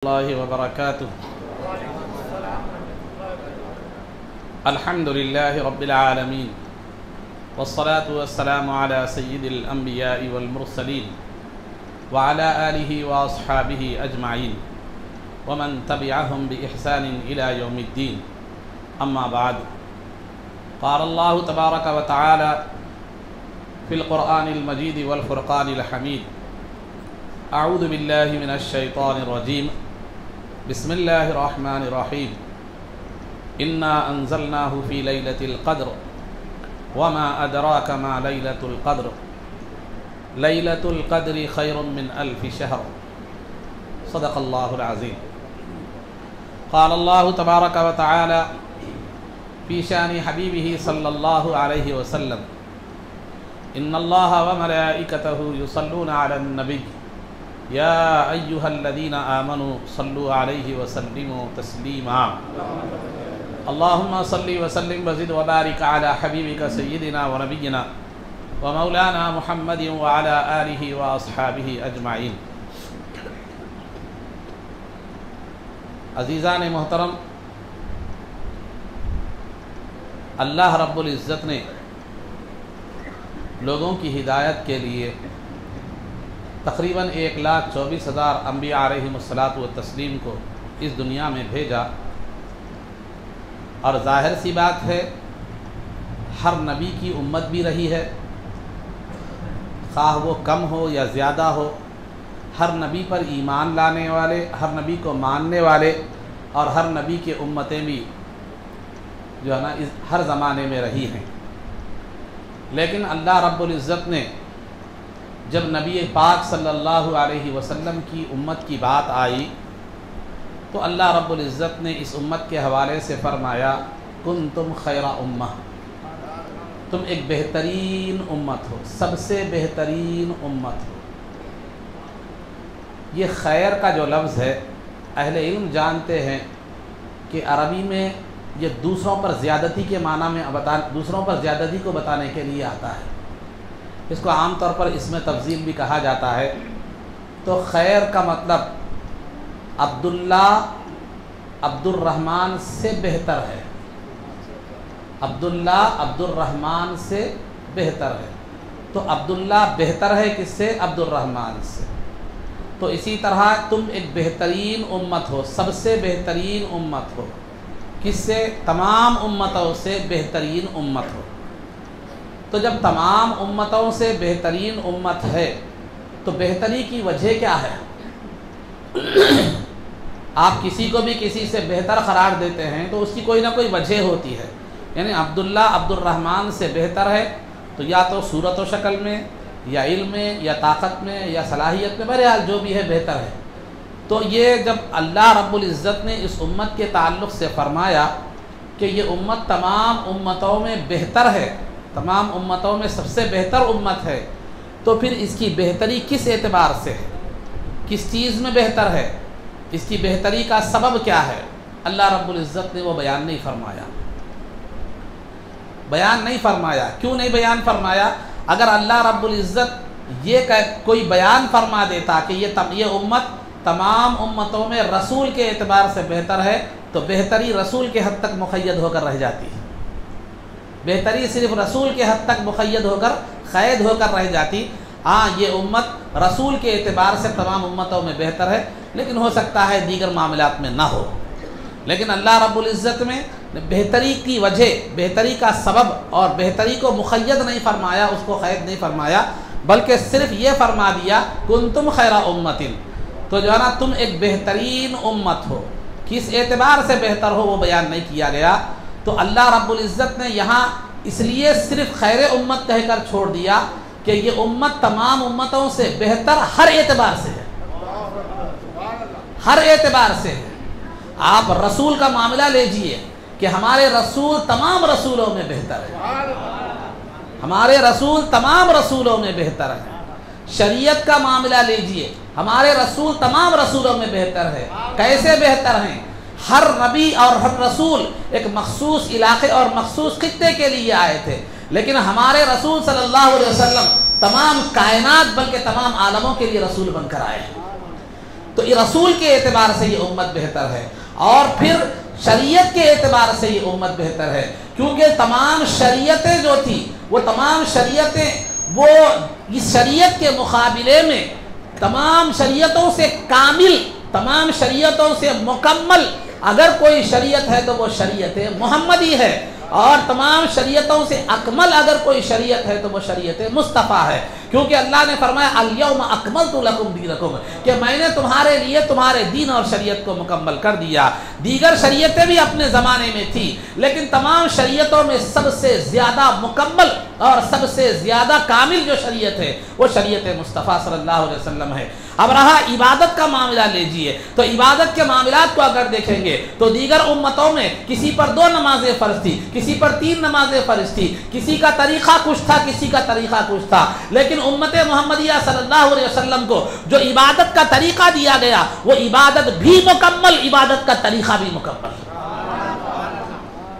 الله وبركاته. الحمد لله رب العالمين، والصلاة والسلام على سيد الأنبياء والمرسلين وعلى آله وأصحابه أجمعين ومن تبعهم بإحسان إلى يوم الدين. أما بعد، قال الله تبارك وتعالى في القرآن المجيد والفرقان الحميد: أعوذ بالله من الشيطان الرجيم، بسم الله الرحمن الرحيم، إنا أنزلناه في ليلة القدر وما أدراك ما ليلة القدر، ليلة القدر خير من ألف شهر، صدق الله العظيم. قال الله تبارك وتعالى في شأن حبيبه صلى الله عليه وسلم: إن الله وملائكته يصلون على النبي يا أيها الذين آمنوا صلوا عليه وسلموا تسليما. اللهم صل وسلم وزد وبارك على حبيبك سيدنا ونبينا ومولانا محمد وعلى آله وأصحابه أجمعين. عزیزان محترم، اللہ رب العزت نے لوگوں کی ہدایت کے لیے تقریباً 1,24,000 انبیاء علیہم الصلاۃ والتسلیم کو اس دنیا میں بھیجا، اور ظاہر سی بات ہے ہر نبی کی امت بھی رہی ہے، خواہ وہ کم ہو یا زیادہ ہو، ہر نبی پر ایمان لانے والے، ہر نبی کو ماننے والے اور ہر نبی کی امتیں بھی جو ہے نا ہر زمانے میں رہی ہیں. لیکن اللہ رب العزت نے جب نبی پاک صلی اللہ علیہ وسلم کی امت کی بات آئی تو اللہ رب العزت نے اس امت کے حوالے سے فرمایا: کنتم خیر امہ، تم ایک بہترین امت ہو، سب سے بہترین امت ہو. یہ خیر کا جو لفظ ہے، اہل علم جانتے ہیں کہ عربی میں یہ دوسروں پر زیادتی کے معنی میں دوسروں پر زیادتی کو بتانے کے لیے آتا ہے. اس کو عام طور پر اس میں تفضیل بھی کہا جاتا ہے. تو خیر کا مطلب عبداللہ عبد الرحمن سے بہتر ہے، عبداللہ عبد الرحمن سے بہتر ہے. تو عبداللہ بہتر ہے کس سے؟ عبد الرحمن سے. تو اسی طرح تم ایک بہترین امت ہو، سب سے بہترین امت ہو. کس سے؟ تمام امتوں سے بہترین امت ہو. تو جب تمام امتوں سے بہترین امت ہے تو بہتری کی وجہ کیا ہے؟ آپ کسی کو بھی کسی سے بہتر قرار دیتے ہیں تو اس کی کوئی نہ کوئی وجہ ہوتی ہے. یعنی عبداللہ عبد الرحمن سے بہتر ہے تو یا تو صورت و شکل میں یا علم میں یا طاقت میں یا صلاحیت میں، بہرحال جو بھی ہے بہتر ہے. تو یہ جب اللہ رب العزت نے اس امت کے تعلق سے فرمایا کہ یہ امت تمام امتوں میں بہتر ہے، تمام امتوں میں سب سے بہتر امت ہے، تو پھر اس کی بہتری کس اعتبار سے ہے؟ کس چیز میں بہتر ہے؟ اس کی بہتری کا سبب کیا ہے؟ اللہ رب العزت نے وہ بیان نہیں فرمایا. بیان نہیں فرمایا. کیوں نہیں بیان فرمایا؟ اگر اللہ رب العزت یہ کوئی بیان فرما دیتا کہ یہ امت تمام امتوں میں رسول کے اعتبار سے بہتر ہے تو بہتری رسول کے حد تک مقید ہو کر رہ جاتی ہے. بہتری صرف رسول کے حد تک مقید ہو کر قید ہو کر رہ جاتی. ہاں، یہ امت رسول کے اعتبار سے تمام امتوں میں بہتر ہے، لیکن ہو سکتا ہے دیگر معاملات میں نہ ہو. لیکن اللہ رب العزت میں بہتری کی وجہ، بہتری کا سبب اور بہتری کو مقید نہیں فرمایا، اس کو قید نہیں فرمایا، بلکہ صرف یہ فرما دیا کنتم خیر امت. تو جو ہے نا تم ایک بہترین امت ہو. کس اعتبار سے بہتر ہو وہ بیان نہیں کیا گیا. تو اللہ رب العزت نے یہاں اس لیے صرف خیر امت کہہ کر چھوڑ دیا کہ یہ امت تمام امتوں سے بہتر ہر اعتبار سے ہے، ہر اعتبار سے ہے. آپ رسول کا معاملہ لیجئے کہ ہمارے رسول تمام رسولوں میں بہتر ہے، ہمارے رسول تمام رسولوں میں بہتر ہے. شریعت کا معاملہ لیجئے، ہمارے رسول تمام رسولوں میں بہتر ہے. کیسے بہتر ہیں؟ ہر نبی اور ہر رسول ایک مخصوص علاقے اور مخصوص خطے کے لیے آئے تھے، لیکن ہمارے رسول صلی اللہ علیہ وسلم تمام کائنات بلکہ تمام عالموں کے لیے رسول بن کر آئے ہیں. تو رسول کے اعتبار سے یہ امت بہتر ہے، اور پھر شریعت کے اعتبار سے یہ امت بہتر ہے، کیونکہ تمام شریعتیں جو تھی وہ تمام شریعتیں وہ اس شریعت کے مقابلے میں تمام شریعتوں سے کامل، تمام شریعتوں سے مکمل اگر کوئی شریعت ہے تو وہ شریعت محمدی ہے، اور تمام شریعتوں سے اکمل اگر کوئی شریعت ہے تو وہ شریعت مصطفیٰ ہے، کیونکہ اللہ نے فرمایا الیوم اکملت لکم دینکم، کہ میں نے تمہارے لیے تمہارے دین اور شریعت کو مکمل کر دیا۔ دیگر شریعتیں بھی اپنے زمانے میں تھی، لیکن تمام شریعتوں میں سب سے زیادہ مکمل اور سب سے زیادہ کامل جو شریعت ہے وہ شریعت مصطفیٰ صلی اللہ علیہ وسلم ہے۔ اب رہا عبادت کا معاملہ لیجئے، تو عبادت کے معاملات کو اگر دیکھیں گے تو دیگر امتوں میں کسی پر 2 نمازیں فرض تھی، کسی پر 3 نمازیں فرض تھی، کسی کا طریقہ کچھ تھا، کسی کا طریقہ کچھ تھا، لیکن امت محمدیہ صلی اللہ علیہ وسلم کو جو عبادت کا طریقہ دیا گیا وہ عبادت بھی مکمل، عبادت کا طریقہ بھی مکمل،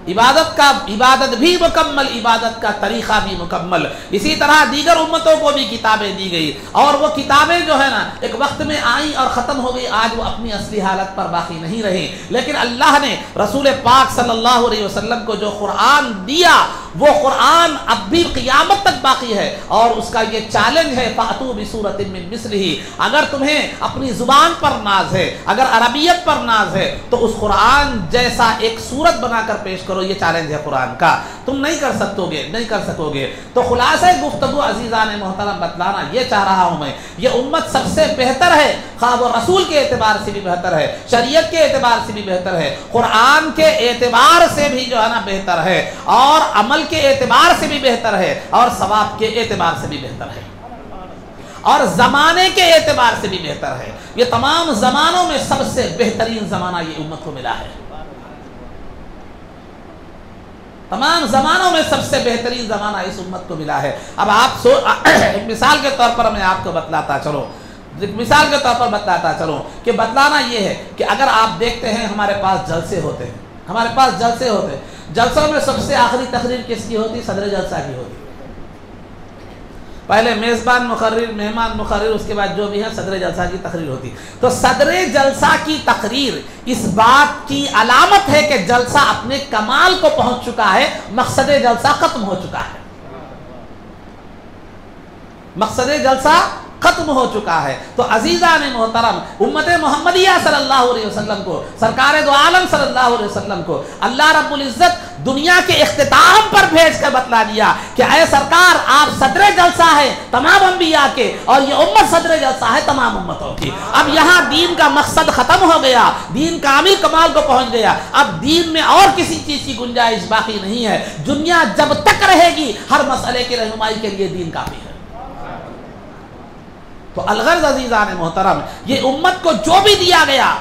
عبادت بھی مکمل، عبادت کا طریقہ بھی مکمل۔ اسی طرح دیگر امتوں کو بھی کتابیں دی گئی، اور وہ کتابیں جو ہے نا ایک وقت میں آئیں اور ختم ہو گئی، آج وہ اپنی اصلی حالت پر باقی نہیں رہی، لیکن اللہ نے رسول پاک صلی اللہ علیہ وسلم کو جو قرآن دیا وہ قرآن اب بھی قیامت تک باقی ہے، اور اس کا یہ چیلنج ہے فَأْتُوا بِسُورَةٍ مِّن مِّثْلِهِ، اگر تمہیں اپنی زبان پر ناز ہے، اگر عربیت پر ناز ہے تو اس قرآن جیسا ایک صورت بنا کر پیش کرو، یہ چیلنج ہے قرآن کا، تم نہیں کر سکو گے۔ تو خلاصہ گفتگو عزیزان محترم بتلانا یہ چاہ رہا ہوں میں، یہ امت سب سے بہتر ہے، خواہ وہ رسول کے اعتبار سے بھی بہتر ہے، شریعت کے اعتبار سے بھی بہتر ہے، قرآن کے اعتبار سے بھی جو ہے نا بہتر ہے، اور عمل کے اعتبار سے بھی بہتر ہے، اور ثواب کے اعتبار سے بھی بہتر ہے، اور زمانے کے اعتبار سے بھی بہتر ہے۔ یہ تمام زمانوں میں سب سے بہترین زمانہ یہ امت کو ملا ہے، تمام زمانوں میں سب سے بہترین زمانہ اس امت کو ملا ہے۔ اب آپ ایک مثال کے طور پر میں آپ کو بتلاتا چلوں، کہ بتلانا یہ ہے کہ اگر آپ دیکھتے ہیں ہمارے پاس جلسے ہوتے ہیں، جلسوں میں سب سے آخری تقریر کس کی ہوتی؟ صدر جلسہ کی ہوتی، پہلے میزبان مقرر، مہمان مقرر، اس کے بعد جو بھی ہے صدر جلسہ کی تقریر ہوتی۔ تو صدر جلسہ کی تقریر اس بات کی علامت ہے کہ جلسہ اپنے کمال کو پہنچ چکا ہے، مقصد جلسہ ختم ہو چکا ہے، مقصد جلسہ ختم ہو چکا ہے۔ تو عزیزان محترم، امت محمدیہ صلی اللہ علیہ وسلم کو، سرکار دو عالم صلی اللہ علیہ وسلم کو اللہ رب العزت دنیا کے اختتام پر بھیج کر بتلا دیا کہ اے سرکار آپ صدر جلسہ ہے تمام انبیاء کے، اور یہ امت صدر جلسہ ہے تمام امتوں کی۔ اب یہاں دین کا مقصد ختم ہو گیا، دین کامل کمال کو پہنچ گیا، اب دین میں اور کسی چیز کی گنجائش باقی نہیں ہے۔ دنیا جب تک رہے گی ہر مسئلے کی رہنمائی کے لیے دین کافی ہے۔ تو الغرض عزیزان محترم، یہ امت کو جو بھی دیا گیا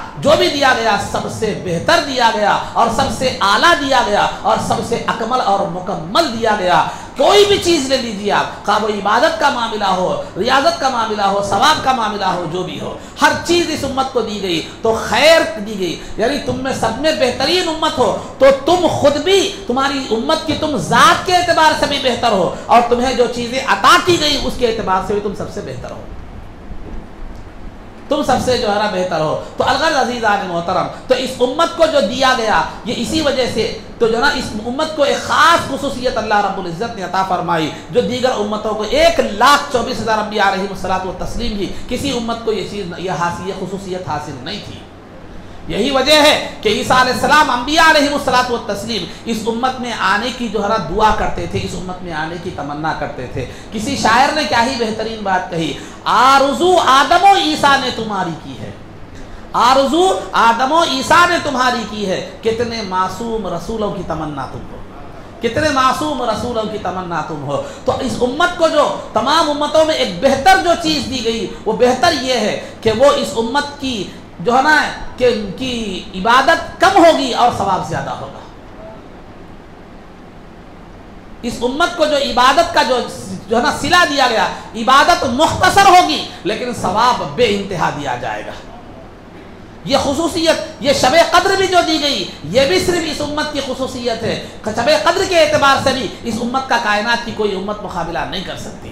سب سے بہتر دیا گیا، اور سب سے اعلیٰ دیا گیا، اور سب سے اکمل اور مکمل دیا گیا۔ کوئی بھی چیز لے لیجیے آپ، خواہ وہ عبادت کا معاملہ ہو، ریاضت کا معاملہ ہو، ثواب کا معاملہ ہو، جو بھی ہو، ہر چیز اس امت کو دی گئی تو خیر دی گئی، یعنی تم میں سب میں بہترین امت ہو تو تم خود بھی، تمہاری امت کی تم ذات کے اعتبار سے بھی بہتر ہو، اور تمہیں جو چیزیں عطا کی گئی اس کے اعتبار سے بھی تم سب سے بہتر ہو، تم سب سے جو ہے نا بہتر ہو۔ تو الغرض عزیزان محترم، تو اس امت کو جو دیا گیا یہ اسی وجہ سے تو جو نا اس امت کو ایک خاص خصوصیت اللہ رب العزت نے عطا فرمائی، جو دیگر امتوں کو 1,24,000 انبیاء علیہ الصلوۃ والتسلیم کی کسی امت کو یہ خصوصیت حاصل نہیں تھی۔ یہی وجہ ہے کہ عیسیٰ علیہ السلام انبیاء علیہ الصلوۃ والتسلیم اس امت میں آنے کی جو ہے دعا کرتے تھے، اس امت میں آنے کی تمنا کرتے تھے۔ کسی شاعر نے کیا ہی بہترین بات کہی، آرزو آدم و عیسیٰ نے تمہاری کی ہے، آرزو آدم و عیسیٰ نے تمہاری کی ہے، کتنے معصوم رسولوں کی تمنا تم ہو، کتنے معصوم رسولوں کی تمنا تم ہو۔ تو اس امت کو جو تمام امتوں میں ایک بہتر جو چیز دی گئی وہ بہتر یہ ہے کہ وہ اس امت کی جو ہے نا کہ ان کی عبادت کم ہوگی اور ثواب زیادہ ہوگا۔ اس امت کو جو عبادت کا جو ہے نا صلہ دیا گیا، عبادت مختصر ہوگی لیکن ثواب بے انتہا دیا جائے گا۔ یہ خصوصیت، یہ شب قدر بھی جو دی گئی یہ بھی صرف اس امت کی خصوصیت ہے۔ شب قدر کے اعتبار سے بھی اس امت کا کائنات کی کوئی امت مقابلہ نہیں کر سکتی۔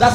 10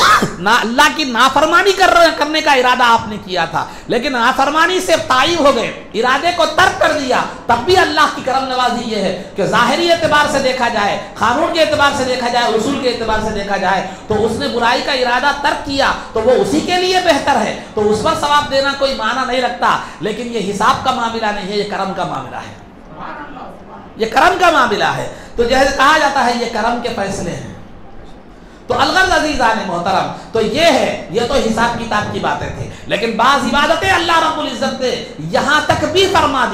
اللہ کی نافرمانی کرنے کا ارادہ آپ نے کیا تھا، لیکن نافرمانی سے تائب ہو گئے، ارادے کو ترک کر دیا، تب بھی اللہ کی کرم نوازی یہ ہے کہ ظاہری اعتبار سے دیکھا جائے، قانون کے اعتبار سے دیکھا جائے، اصول کے اعتبار سے دیکھا جائے تو اس نے برائی کا ارادہ ترک کیا تو وہ اسی کے لیے بہتر ہے، تو اس پر ثواب دینا کوئی معنی نہیں رکھتا، لیکن یہ حساب کا معاملہ نہیں ہے، یہ کرم کا معاملہ ہے، یہ کرم کا معاملہ ہے۔ تو جیسے کہا جاتا ہے یہ کرم کے فیصلے ہیں۔ تو الغرض عزیزان محترم تو یہ ہے، یہ تو حساب کتاب کی باتیں تھیں، لیکن بعض عبادتیں اللہ رب العزت نے یہاں تک بھی فرما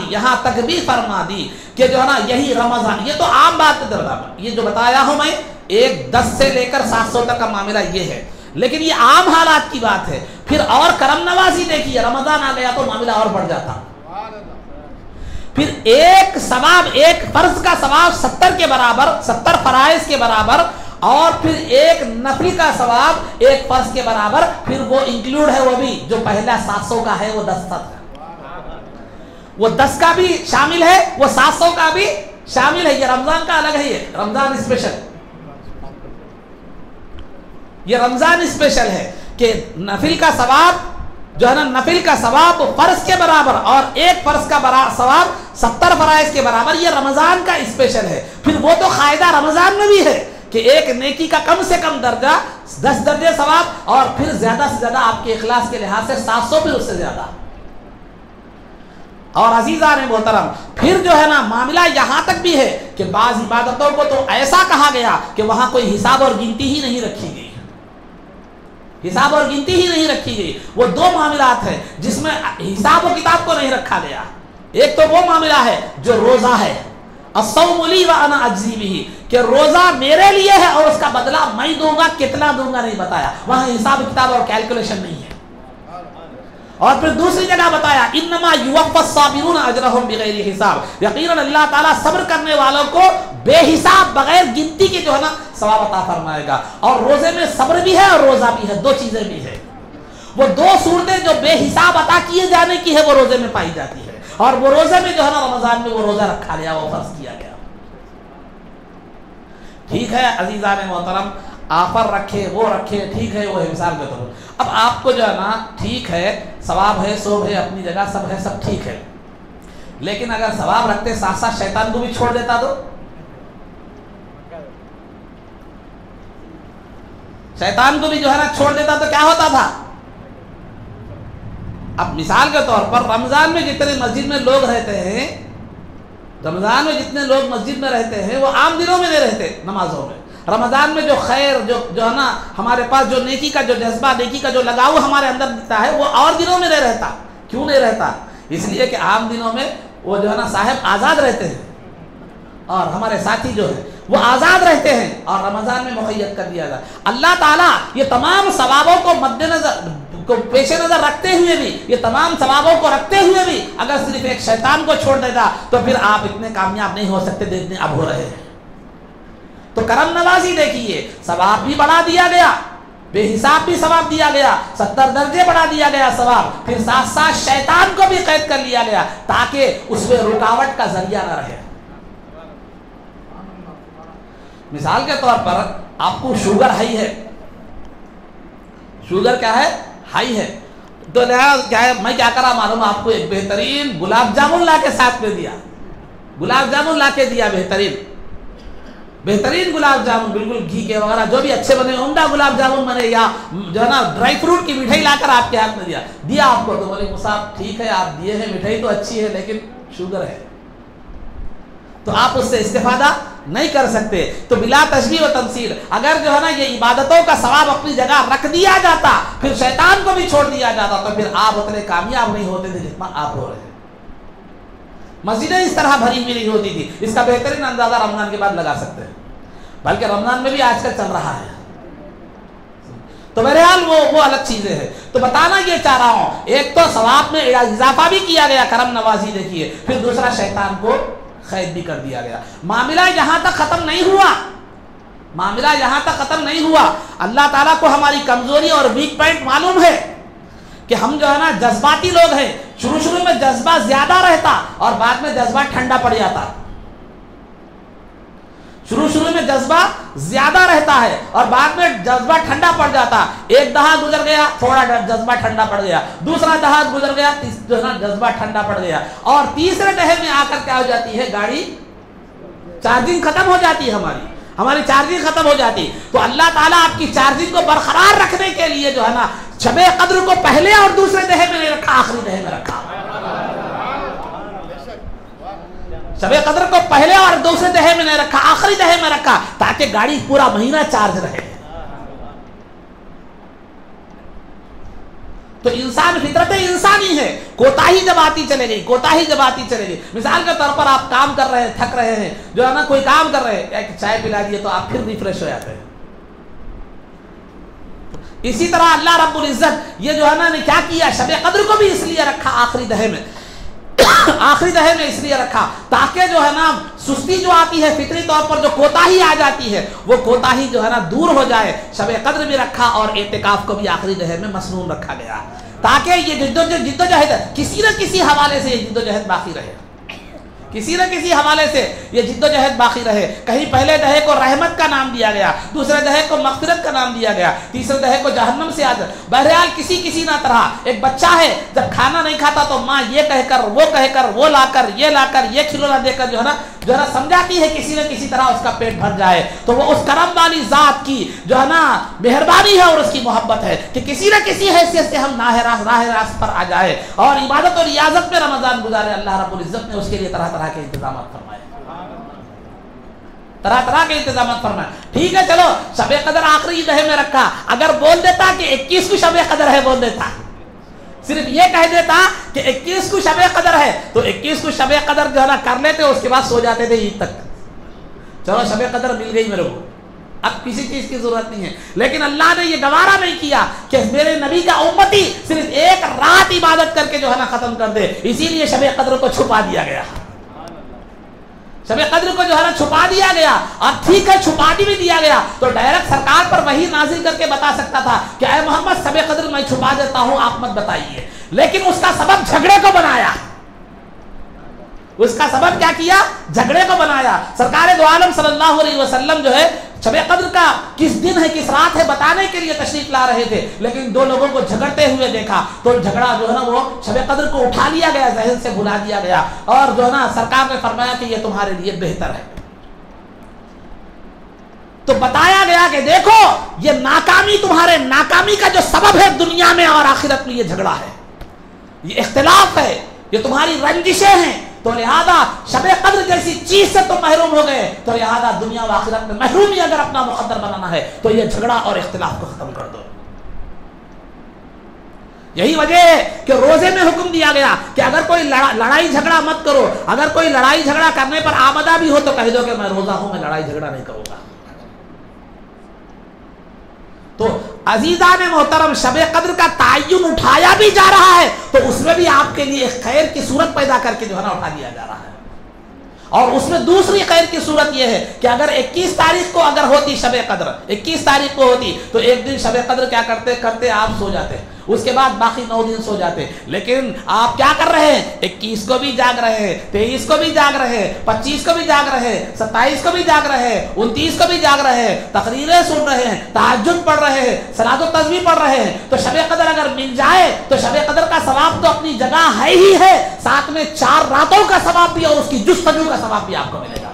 دی کہ جو ہے نا یہی رمضان، یہ تو عام بات ہے، یہ جو بتایا ہوں میں 10 سے لے کر 700 تک کا معاملہ یہ ہے، لیکن یہ عام حالات کی بات ہے۔ پھر اور کرم نوازی دیکھیے، رمضان آ گیا تو معاملہ اور بڑھ جاتا، پھر ایک فرض کا ثواب 70 کے برابر، 70 فرائض کے برابر، اور پھر ایک نفل کا ثواب ایک فرض کے برابر، پھر وہ انکلوڈ ہے، وہ بھی جو پہلا 700 کا ہے وہ 10 تک، وہ 10 کا بھی شامل ہے، وہ 700 کا بھی شامل ہے۔ یہ رمضان کا الگ ہے، یہ رمضان اسپیشل، یہ رمضان اسپیشل ہے کہ نفل کا ثواب جو ہے نا، نفل کا ثواب فرض کے برابر اور ایک فرض کا ثواب 70 فرائض کے برابر، یہ رمضان کا اسپیشل ہے۔ پھر وہ تو قاعدہ رمضان میں بھی ہے کہ ایک نیکی کا کم سے کم درجہ 10 درجے ثواب، اور پھر زیادہ سے زیادہ آپ کے اخلاص کے لحاظ سے 700 پھر اس سے زیادہ۔ اور عزیزان محترم پھر جو ہے نا معاملہ یہاں تک بھی ہے کہ بعض عبادتوں کو تو ایسا کہا گیا کہ وہاں کوئی حساب اور گنتی ہی نہیں رکھی گئی، حساب اور گنتی ہی نہیں رکھی گئی۔ وہ 2 معاملات ہیں جس میں حساب و کتاب کو نہیں رکھا گیا۔ ایک تو وہ معاملہ ہے جو روزہ ہے، الصوم لی وانا اجزی بہ، کہ روزہ میرے لیے ہے اور اس کا بدلہ میں دوں گا، کتنا دوں گا نہیں بتایا، وہاں حساب کتاب اور کیلکولیشن نہیں ہے۔ اور پھر دوسری جگہ بتایا انما یوفی الصابرون اجرهم بغیر حساب، یقیناً اللہ تعالیٰ صبر کرنے والوں کو بے حساب بغیر گنتی کے جو ہے نا ثواب عطا فرمائے گا۔ اور روزے میں صبر بھی ہے اور روزہ بھی ہے، 2 چیزیں بھی ہے۔ وہ 2 صورتیں جو بے حساب عطا کیے جانے کی ہے وہ روزے میں پائی جاتی ہے، اور وہ روزے میں جو ہے نا رمضان میں وہ روزہ رکھا گیا، وہ فرض کیا گیا۔ ٹھیک ہے عزیزان محترم، آفر رکھے وہ رکھے، ٹھیک ہے وہ مثال کے طور پر۔ اب آپ کو جو ہے نا ٹھیک ہے ثواب ہے، سوب ہے، اپنی جگہ سب ہے، سب ٹھیک ہے، لیکن اگر ثواب رکھتے ساتھ ساتھ شیطان کو بھی چھوڑ دیتا تو، شیطان کو بھی جو ہے نا چھوڑ دیتا تو کیا ہوتا تھا؟ اب مثال کے طور پر رمضان میں جتنے مسجد میں لوگ رہتے ہیں، رمضان میں جتنے لوگ مسجد میں رہتے ہیں وہ عام دنوں میں نہیں رہتے نمازوں میں۔ رمضان میں جو خیر جو ہے نا ہمارے پاس جو نیکی کا جو جذبہ، نیکی کا جو لگاؤ ہمارے اندر دکھتا ہے وہ اور دنوں میں نہیں رہتا۔ کیوں نہیں رہتا؟ اس لیے کہ عام دنوں میں وہ جو ہے نا صاحب آزاد رہتے ہیں، اور ہمارے ساتھی جو ہے وہ آزاد رہتے ہیں، اور رمضان میں مقید کر دیا جاتا۔ اللہ تعالیٰ یہ تمام ثوابوں کو مد نظر کو پیش نظر رکھتے ہوئے بھی، یہ تمام ثوابوں کو رکھتے ہوئے بھی اگر صرف ایک شیطان کو چھوڑ دیتا تو پھر آپ اتنے کامیاب نہیں ہو سکتے جتنے اب ہو رہے ہیں۔ تو کرم نوازی دیکھیے، ثواب بھی بڑھا دیا گیا، بے حساب بھی ثواب دیا گیا، 70 درجے بڑھا دیا گیا ثواب، پھر ساتھ ساتھ شیطان کو بھی قید کر لیا گیا تاکہ اس میں رکاوٹ کا ذریعہ نہ رہے۔ مثال کے طور پر آپ کو شوگر ہائی ہے، شوگر کیا ہے؟ ہائی ہے، تو کیا ہے میں کیا کرا معلوم آپ کو، ایک بہترین گلاب جامن لا کے ساتھ میں دیا، گلاب جامن لا کے دیا، بہترین گلاب جامن، بالکل گھی کے وغیرہ جو بھی اچھے بنے، عمدہ گلاب جامن بنے، یا جو ہے نا ڈرائی فروٹ کی مٹھائی لا کر آپ کے ہاتھ میں دیا آپ کو، تو بولے صاحب ٹھیک ہے آپ دیے ہیں، مٹھائی تو اچھی ہے لیکن شوگر ہے، تو آپ اس سے استفادہ نہیں کر سکتے۔ تو بلا تشبیہ و تمثیل اگر جو ہے نا یہ عبادتوں کا ثواب اپنی جگہ رکھ دیا جاتا، پھر شیطان کو بھی چھوڑ دیا جاتا، تو پھر آپ اتنے کامیاب نہیں ہوتے تھے جتنا آپ ہو رہے ہیں۔ مسجدیں اس طرح بھری ہوئی نہیں ہوتی تھی، اس کا بہترین اندازہ رمضان کے بعد لگا سکتے ہیں، بلکہ رمضان میں بھی آج کل چل رہا ہے۔ تو بہرحال وہ الگ چیزیں ہیں۔ تو بتانا یہ چاہ رہا ہوں، ایک تو ثواب میں اضافہ بھی کیا گیا، کرم نوازی دیکھیے، پھر دوسرا شیطان کو قید بھی کر دیا گیا۔ معاملہ یہاں تک ختم نہیں ہوا، معاملہ یہاں تک ختم نہیں ہوا۔ اللہ تعالیٰ کو ہماری کمزوری اور ویک پوائنٹ معلوم ہے کہ ہم جو ہے نا جذباتی لوگ ہیں، شروع میں جذبہ زیادہ رہتا اور بعد میں جذبہ ٹھنڈا پڑ جاتا۔ شروع میں جذبہ زیادہ رہتا ہے اور بعد میں جذبہ ٹھنڈا پڑ جاتا. ایک دہا گزر گیا تھوڑا جذبہ ٹھنڈا پڑ گیا, دوسرا دہا گزر گیا جو ہے نا جذبہ ٹھنڈا پڑ گیا, اور تیسرے دہے میں آ کر کیا ہو جاتی ہے, گاڑی چارجنگ ختم ہو جاتی ہے, ہماری چارجنگ ختم ہو جاتی. تو اللہ تعالیٰ آپ کی چارجنگ کو برقرار رکھنے کے لیے جو ہے نا شب قدر کو پہلے اور دوسرے دہے میں نہیں رکھا, آخری دہے میں رکھا. شب قدر کو پہلے اور دوسرے دہے میں نہیں رکھا, آخری دہے میں رکھا, تاکہ گاڑی پورا مہینہ چارج رہے. تو انسان فطرت انسانی ہے, کوتاہی جب آتی چلے گئی, مثال کے طور پر آپ کام کر رہے ہیں, تھک رہے ہیں, جو ہے نا کوئی کام کر رہے ہیں, ایک چائے پلا دیے تو آپ پھر ریفریش ہو جاتے ہیں. اسی طرح اللہ رب العزت یہ جو ہے نا نے کیا کیا, شب قدر کو بھی اس لیے رکھا آخری دہے میں اس لیے رکھا تاکہ جو ہے نا سستی جو آتی ہے فطری طور پر, جو کوتاہی آ جاتی ہے, وہ کوتاہی جو ہے نا دور ہو جائے. شب قدر بھی رکھا اور اعتکاف کو بھی آخری دہے میں مسنون رکھا گیا, تاکہ یہ جدوجہد کسی نہ کسی حوالے سے یہ جدوجہد باقی رہے, کسی نہ کسی حوالے سے یہ جدوجہد باقی رہے. کہیں پہلے دہے کو رحمت کا نام دیا گیا, دوسرے دہے کو مغفرت کا نام دیا گیا, تیسرے دہے کو جہنم سے آزاد. بہرحال کسی نہ طرح ایک بچہ ہے جب کھانا نہیں کھاتا تو ماں یہ کہہ کر وہ لا کر یہ کھلونا دے کر جو ہے نا سمجھاتی ہے کسی نہ کسی طرح اس کا پیٹ بھر جائے. تو وہ اس کرم والی ذات کی جو ہے نا مہربانی ہے اور اس کی محبت ہے کہ کسی نہ کسی حیثیت سے ہم راہ راست پر آ جائے اور عبادت اور ریاضت میں رمضان گزارے. اللہ رب العزت نے اس کے لیے طرح طرح کے انتظامات فرمائے. ٹھیک ہے, چلو شب قدر آخری دہے میں رکھا. اگر بول دیتا کہ 21 کو شب قدر ہے, بول دیتا, صرف یہ کہہ دیتا کہ 21 کو شب قدر ہے, تو 21 کو شب قدر جو ہے نا کر لیتے, اس کے بعد سو جاتے تھے عید تک. چلو شب قدر مل گئی میرے کو, اب کسی چیز کی ضرورت نہیں ہے. لیکن اللہ نے یہ گوارا نہیں کیا کہ میرے نبی کا امتی صرف ایک رات عبادت کر کے جو ہے نا ختم کر دے, اسی لیے شب قدر کو چھپا دیا گیا. شب قدر کو جو ہے نا چھپا دیا گیا. اور ٹھیک ہے چھپا بھی دیا گیا تو ڈائریکٹ سرکار پر وحی نازل کر کے بتا سکتا تھا کہ اے محمد شب قدر میں چھپا دیتا ہوں, آپ مت بتائیے. لیکن اس کا سبب جھگڑے کو بنایا, اس کا سبب کیا کیا, جھگڑے کو بنایا. سرکار دو عالم صلی اللہ علیہ وسلم جو ہے شب قدر کا کس دن ہے کس رات ہے بتانے کے لیے تشریف لا رہے تھے, لیکن دو لوگوں کو جھگڑتے ہوئے دیکھا تو جھگڑا جو ہے نا وہ شب قدر کو اٹھا لیا گیا, ذہن سے بھلا دیا گیا, اور جو ہے نا سرکار نے فرمایا کہ یہ تمہارے لیے بہتر ہے. تو بتایا گیا کہ دیکھو یہ تمہارے ناکامی کا جو سبب ہے دنیا میں اور آخرت میں, یہ جھگڑا ہے, یہ اختلاف ہے, یہ تمہاری رنجشیں ہیں. تو لہذا شب قدر جیسی چیز سے تم محروم ہو گئے, تو لہذا دنیا و آخرت میں محرومی اگر اپنا مقدر بنانا ہے تو یہ جھگڑا اور اختلاف کو ختم کر دو. یہی وجہ ہے کہ روزے میں حکم دیا گیا کہ اگر کوئی لڑائی جھگڑا مت کرو. اگر کوئی لڑائی جھگڑا کرنے پر آمدہ بھی ہو تو کہہ دو کہ میں روزہ ہوں, میں لڑائی جھگڑا نہیں کروں گا. تو عزیزان محترم شب قدر کا تعین اٹھایا بھی جا رہا ہے, تو اس میں بھی آپ کے لیے ایک خیر کی صورت پیدا کر کے جو ہے نا اٹھا دیا جا رہا ہے. اور اس میں دوسری خیر کی صورت یہ ہے کہ اگر 21 تاریخ کو اگر ہوتی شب قدر, 21 تاریخ کو ہوتی تو ایک دن شب قدر کیا کرتے آپ سو جاتے, اس کے بعد باقی 9 دن سو جاتے. لیکن آپ کیا کر رہے ہیں, 21 کو بھی جاگ رہے ہیں, 23 کو بھی جاگ رہے ہیں, 25 کو بھی جاگ رہے ہیں, 27 کو بھی جاگ رہے ہیں, 29 کو بھی جاگ رہے ہیں, تقریریں سن رہے ہیں, تہجد پڑھ رہے ہیں, صلاۃ و تسبیح پڑھ رہے ہیں. تو شب قدر اگر مل جائے تو شب قدر کا ثواب تو اپنی جگہ ہے ہی ہے, ساتھ میں 4 راتوں کا ثواب بھی اور اس کی جستجو کا ثواب بھی آپ کو ملے گا.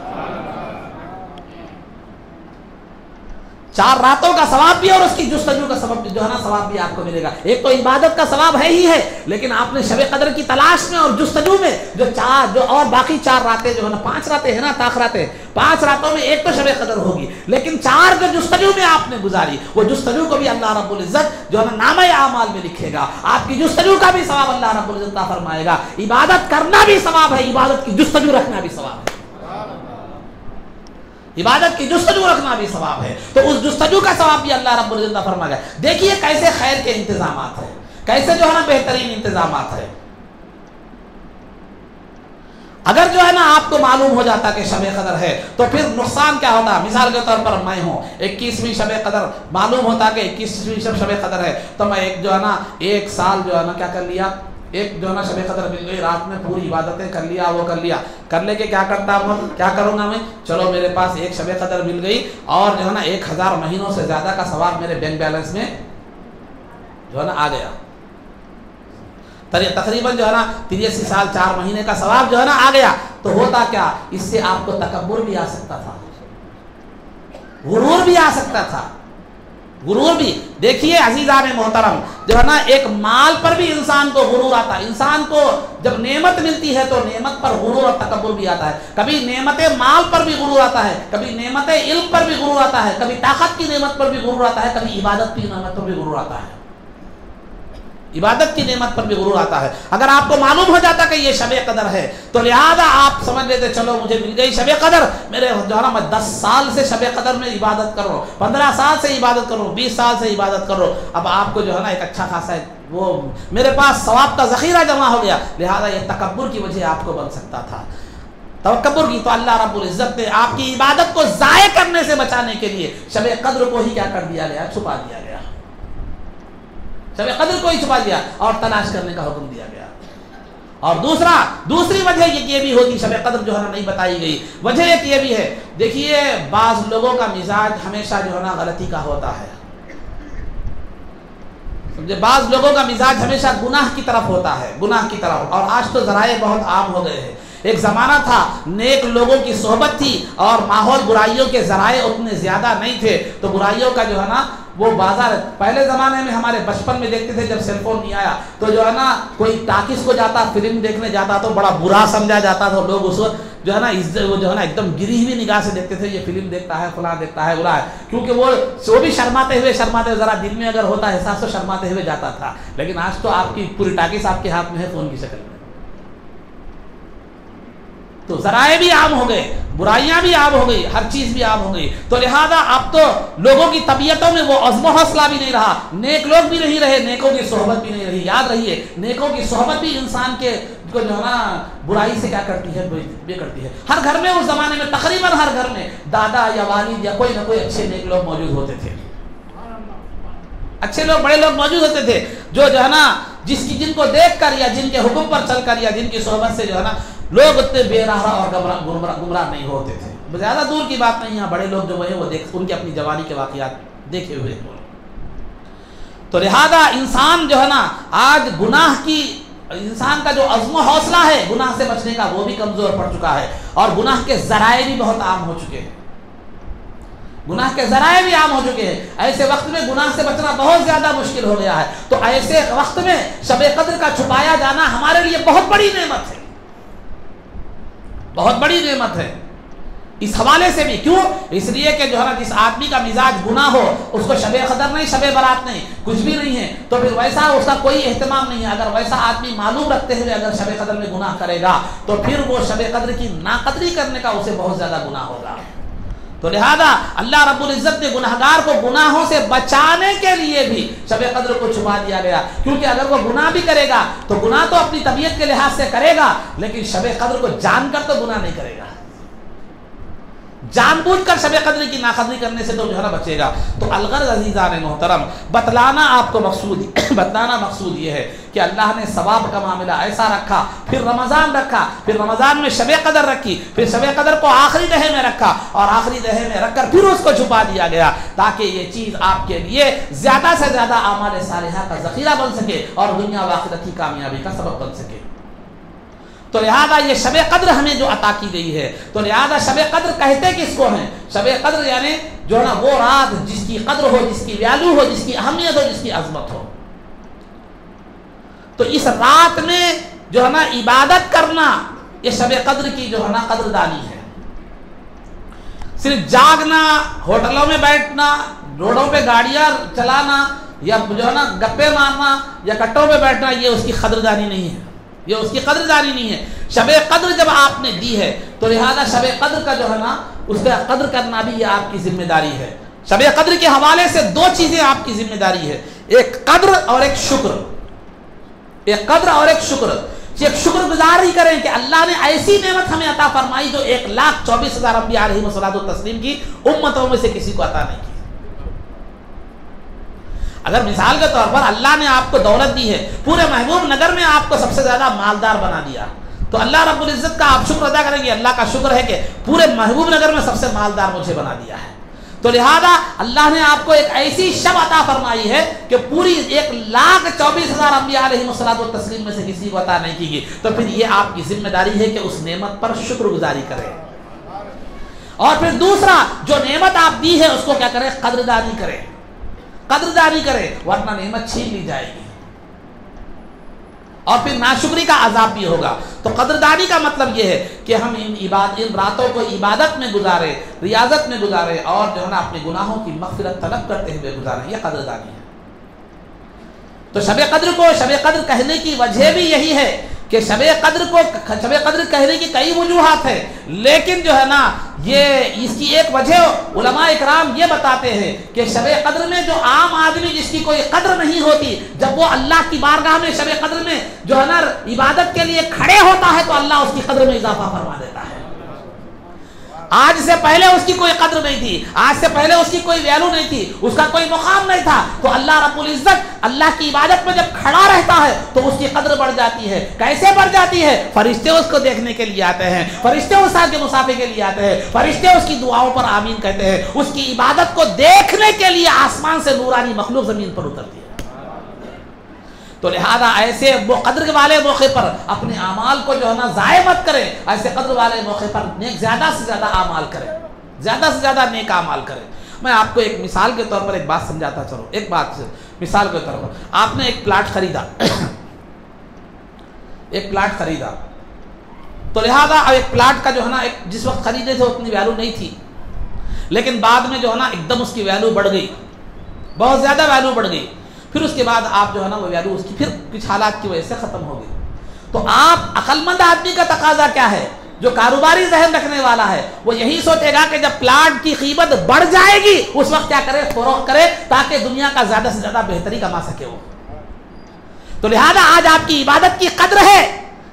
4 راتوں کا ثواب بھی اور اس کی جستجو کا سبب جو ہے نا ثواب بھی آپ کو ملے گا. ایک تو عبادت کا ثواب ہے ہی ہے, لیکن آپ نے شب قدر کی تلاش میں اور جستجو میں جو اور باقی 4 راتیں جو ہے نا 5 راتیں ہیں نا تاخراتیں, 5 راتوں میں ایک تو شب قدر ہوگی, لیکن 4 جو جستجو میں آپ نے گزاری وہ جستجو کو بھی اللہ رب العزت جو ہے نا نامہ اعمال میں لکھے گا. آپ کی جستجو کا بھی ثواب اللہ رب العزت عطا فرمائے گا. عبادت کرنا بھی ثواب ہے, عبادت کی جستجو رکھنا بھی ثواب ہے, عبادت کی جستجو رکھنا بھی ثواب ہے. تو اس جستجو کا ثواب بھی اللہ رب العزت فرمائے گا. دیکھیے کیسے خیر کے انتظامات ہیں, کیسے جو ہے نا بہترین انتظامات ہیں. اگر جو ہے نا آپ کو معلوم ہو جاتا کہ شب قدر ہے تو پھر نقصان کیا ہوتا. مثال کے طور پر میں ہوں 21ویں شب قدر, معلوم ہوتا کہ 21ویں شب قدر ہے, تو میں جو ہے نا 1 سال جو ہے نا کیا کر لیا, ایک جو ہے نا شب قدر مل گئی، رات میں پوری عبادتیں کر لیا، وہ کر لیا، کر لے کے کیا کروں گا میں، چلو میرے پاس ایک شب قدر مل گئی اور جو ہے نا 1000 مہینوں سے زیادہ کا ثواب میرے بینک بیلنس میں جو ہے نا آ گیا، تقریباً جو ہے نا 83 سال 4 مہینے کا ثواب جو ہے نا آ گیا. تو ہوتا کیا، اس سے آپ کو تکبر بھی آ سکتا تھا، غرور بھی آ سکتا تھا، غرور بھی. دیکھیے عزیزان محترم، جو ہے نا ایک مال پر بھی انسان کو غرور آتا ہے. انسان کو جب نعمت ملتی ہے تو نعمت پر غرور اور تکبر بھی آتا ہے. کبھی نعمت مال پر بھی غرور آتا ہے، کبھی نعمت علم پر بھی غرور آتا ہے، کبھی طاقت کی نعمت پر بھی غرور آتا ہے، کبھی عبادت کی نعمت پر بھی غرور آتا ہے، عبادت کی نعمت پر بھی غرور آتا ہے. اگر آپ کو معلوم ہو جاتا کہ یہ شب قدر ہے تو لہذا آپ سمجھ لیتے چلو مجھے مل گئی شب قدر، میرے جو ہے نا میں 10 سال سے شب قدر میں عبادت کر رہا ہوں، 15 سال سے عبادت کر رہا ہوں، 20 سال سے عبادت کر رہا ہوں. اب آپ کو جو ہے نا ایک اچھا خاصا وہ میرے پاس ثواب کا ذخیرہ جمع ہو گیا. لہذا یہ تکبر کی وجہ آپ کو بن سکتا تھا، تکبر کی. تو اللہ رب العزت نے آپ کی عبادت کو ضائع کرنے سے بچانے کے لیے شب قدر کو ہی کیا کر دیا گیا، چھپا دیا گیا. شب قدر کو ہی چھپا دیا اور تلاش کرنے کا حکم دیا گیا. اور دوسری وجہ یہ بھی ہوگی، شب قدر جو ہے نا نہیں بتائی گئی. وجہ ایک یہ بھی ہے، دیکھیے بعض لوگوں کا مزاج ہمیشہ جو ہے نا غلطی کا ہوتا ہے، سمجھے، بعض لوگوں کا مزاج ہمیشہ گناہ کی طرف ہوتا ہے، گناہ کی طرف. اور آج تو ذرائع بہت عام ہو گئے ہیں. ایک زمانہ تھا نیک لوگوں کی صحبت تھی اور ماحول برائیوں کے ذرائع اتنے زیادہ نہیں تھے، تو برائیوں کا جو ہے نا وہ بازار. پہلے زمانے میں ہمارے بچپن میں دیکھتے تھے جب سیل فون نہیں آیا تو جو ہے نا کوئی ٹاکس کو جاتا، فلم دیکھنے جاتا تو بڑا برا سمجھا جاتا تھا. لوگ اس وقت جو ہے نا وہ جو ہے نا ایک دم گری ہوئی نگاہ سے دیکھتے تھے، یہ فلم دیکھتا ہے، فلاں دیکھتا ہے، برا ہے. کیونکہ وہ بھی شرماتے ہوئے ذرا دل میں اگر ہوتا احساس تو شرماتے ہوئے جاتا تھا. لیکن آج تو آپ کی پوری ٹاکس آپ کے ہاتھ میں ہے فون کی شکل میں. تو ذرائع بھی عام ہو گئے، برائیاں بھی عام ہو گئی، ہر چیز بھی عام ہو گئی. تو لہذا اب تو لوگوں کی طبیعتوں میں وہ عزم و حوصلہ بھی نہیں رہا، نیک لوگ بھی نہیں رہے، نیکوں کی صحبت بھی نہیں رہی. یاد رہیے نیکوں کی صحبت بھی انسان کے کو جو ہے نا برائی سے کیا کرتی ہے، بے کرتی ہے. ہر گھر میں اس زمانے میں تقریباً ہر گھر میں دادا یا والد یا کوئی نہ کوئی اچھے نیک لوگ موجود ہوتے تھے، اچھے لوگ، بڑے لوگ موجود ہوتے تھے، جو ہے نا جن کو دیکھ کر یا جن کے حکم پر چل کر یا جن کی صحبت سے جو ہے نا لوگ اتنے بے راہ اور گمراہ نہیں ہوتے تھے. زیادہ دور کی بات نہیں ہے، بڑے لوگ جو ہیں وہ ان کے اپنی جوانی کے واقعات دیکھے ہوئے. تو لہذا انسان جو ہے نا آج انسان کا جو عزم و حوصلہ ہے گناہ سے بچنے کا وہ بھی کمزور پڑ چکا ہے، اور گناہ کے ذرائع بھی بہت عام ہو چکے ہیں. گناہ کے ذرائع بھی عام ہو چکے ہیں. ایسے وقت میں گناہ سے بچنا بہت زیادہ مشکل ہو گیا ہے. تو ایسے وقت میں شب قدر کا چھپایا جانا ہمارے لیے بہت بڑی نعمت ہے، بہت بڑی نعمت ہے. اس حوالے سے بھی کیوں؟ اس لیے کہ جو ہے نا جس آدمی کا مزاج گناہ ہو اس کو شب قدر نہیں، شب برات نہیں، کچھ بھی نہیں ہے، تو پھر ویسا اس کا کوئی اہتمام نہیں ہے. اگر ویسا آدمی معلوم رکھتے ہوئے اگر شب قدر میں گناہ کرے گا تو پھر وہ شب قدر کی ناقدری کرنے کا اسے بہت زیادہ گناہ ہوگا. تو لہذا اللہ رب العزت نے گناہگار کو گناہوں سے بچانے کے لیے بھی شب قدر کو چھپا دیا گیا. کیونکہ اگر وہ گناہ بھی کرے گا تو گناہ تو اپنی طبیعت کے لحاظ سے کرے گا، لیکن شب قدر کو جان کر تو گناہ نہیں کرے گا، جان بوجھ کر شب قدر کی ناقدری کرنے سے تو جو ہے نا بچے گا. تو الغرض عزیزان محترم، بتلانا مقصود یہ ہے کہ اللہ نے ثواب کا معاملہ ایسا رکھا، پھر رمضان رکھا، پھر رمضان میں شب قدر رکھی، پھر شب قدر کو آخری دہے میں رکھا، اور آخری دہے میں رکھ کر پھر اس کو چھپا دیا گیا تاکہ یہ چیز آپ کے لیے زیادہ سے زیادہ اعمال صالحہ کا ذخیرہ بن سکے اور دنیا و آخرت کی کامیابی کا سبب بن سکے. تو لہذا یہ شب قدر ہمیں جو عطا کی گئی ہے، تو لہذا شب قدر کہتے کس کو ہیں؟ شب قدر یعنی جو ہے نا وہ رات جس کی قدر ہو، جس کی ویلیو ہو، جس کی اہمیت ہو، جس کی عظمت ہو. تو اس رات میں جو ہے نا عبادت کرنا یہ شب قدر کی جو ہے نا قدردانی ہے. صرف جاگنا، ہوٹلوں میں بیٹھنا، روڈوں پہ گاڑیاں چلانا یا جو ہے نا گپے مارنا یا کٹوں پہ بیٹھنا یہ اس کی قدردانی نہیں ہے، یہ اس کی قدردانی نہیں ہے. شب قدر جب آپ نے دی ہے تو لہذا شب قدر کا جو ہے نا اس کا قدر کرنا بھی یہ آپ کی ذمہ داری ہے. شب قدر کے حوالے سے دو چیزیں آپ کی ذمہ داری ہے، ایک قدر اور ایک شکر. ایک قدر اور ایک شکر. ایک شکر گزار ہی کریں کہ اللہ نے ایسی نعمت ہمیں عطا فرمائی جو 1,24,000 انبیاء علیہم الصلوۃ والتسلیم کی امتوں میں سے کسی کو عطا نہیں کی. اگر مثال کے طور پر اللہ نے آپ کو دولت دی ہے، پورے محبوب نگر میں آپ کو سب سے زیادہ مالدار بنا دیا، تو اللہ رب العزت کا آپ شکر ادا کریں گے، اللہ کا شکر ہے کہ پورے محبوب نگر میں سب سے مالدار مجھے بنا دیا ہے۔ تو لہذا اللہ نے آپ کو ایک ایسی شب عطا فرمائی ہے کہ پوری 1,24,000 انبیاء علیہ الصلوۃ والتسلیم میں سے کسی کو عطا نہیں کی گئی، تو پھر یہ آپ کی ذمہ داری ہے کہ اس نعمت پر شکر گزاری کریں، اور پھر دوسرا جو نعمت آپ دی ہے اس کو کیا کریں؟ قدردانی کریں، قدردانی کریں، ورنہ نعمت چھین لی جائے گی اور پھر ناشکری کا عذاب بھی ہوگا۔ تو قدردانی کا مطلب یہ ہے کہ ہم ان راتوں کو عبادت میں گزارے، ریاضت میں گزارے، اور جو ہے نا اپنے گناہوں کی مغفرت طلب کرتے ہوئے گزارے، یہ قدردانی ہے۔ تو شب قدر کو شب قدر کہنے کی وجہ بھی یہی ہے کہ شب قدر کہنے کی کئی وجوہات ہیں، لیکن جو ہے نا یہ اس کی ایک وجہ علماء اکرام یہ بتاتے ہیں کہ شب قدر میں جو عام آدمی جس کی کوئی قدر نہیں ہوتی، جب وہ اللہ کی بارگاہ میں شب قدر میں جو ہے نا عبادت کے لیے کھڑے ہوتا ہے تو اللہ اس کی قدر میں اضافہ فرما دیتا ہے۔ آج سے پہلے اس کی کوئی قدر نہیں تھی، آج سے پہلے اس کی کوئی ویلو نہیں تھی، اس کا کوئی مقام نہیں تھا، تو اللہ رب العزت اللہ کی عبادت میں جب کھڑا رہتا ہے تو اس کی قدر بڑھ جاتی ہے۔ کیسے بڑھ جاتی ہے؟ فرشتے اس کو دیکھنے کے لیے آتے ہیں، فرشتے اس کے مصافحے کے لیے آتے ہیں، فرشتے اس کی دعاؤں پر آمین کہتے ہیں، اس کی عبادت کو دیکھنے کے لیے آسمان سے نورانی مخلوق زمین پر اترتی ہے۔ تو لہذا ایسے قدر والے موقع پر اپنے اعمال کو جو ہے نا ضائع مت کریں، ایسے قدر والے موقع پر نیک زیادہ سے زیادہ اعمال کریں، زیادہ سے زیادہ نیک اعمال کریں۔ میں آپ کو ایک مثال کے طور پر ایک بات سمجھاتا چلوں، ایک بات سے مثال کے طور پر آپ نے ایک پلاٹ خریدا ایک پلاٹ خریدا، تو لہذا ایک پلاٹ کا جو ہے نا جس وقت خریدے تھے اتنی ویلو نہیں تھی، لیکن بعد میں جو ہے نا ایک دم اس کی ویلو بڑھ گئی، بہت زیادہ ویلو بڑھ گئی، پھر اس کے بعد آپ جو ہے نا وہ ویلو اس کی پھر کچھ حالات کی وجہ سے ختم ہو گئی۔ تو آپ عقل مند آدمی کا تقاضا کیا ہے؟ جو کاروباری ذہن رکھنے والا ہے وہ یہی سوچے گا کہ جب پلاٹ کی قیمت بڑھ جائے گی اس وقت کیا کرے؟ فروخت کرے، تاکہ دنیا کا زیادہ سے زیادہ بہتری کما سکے وہ۔ تو لہذا آج آپ کی عبادت کی قدر ہے،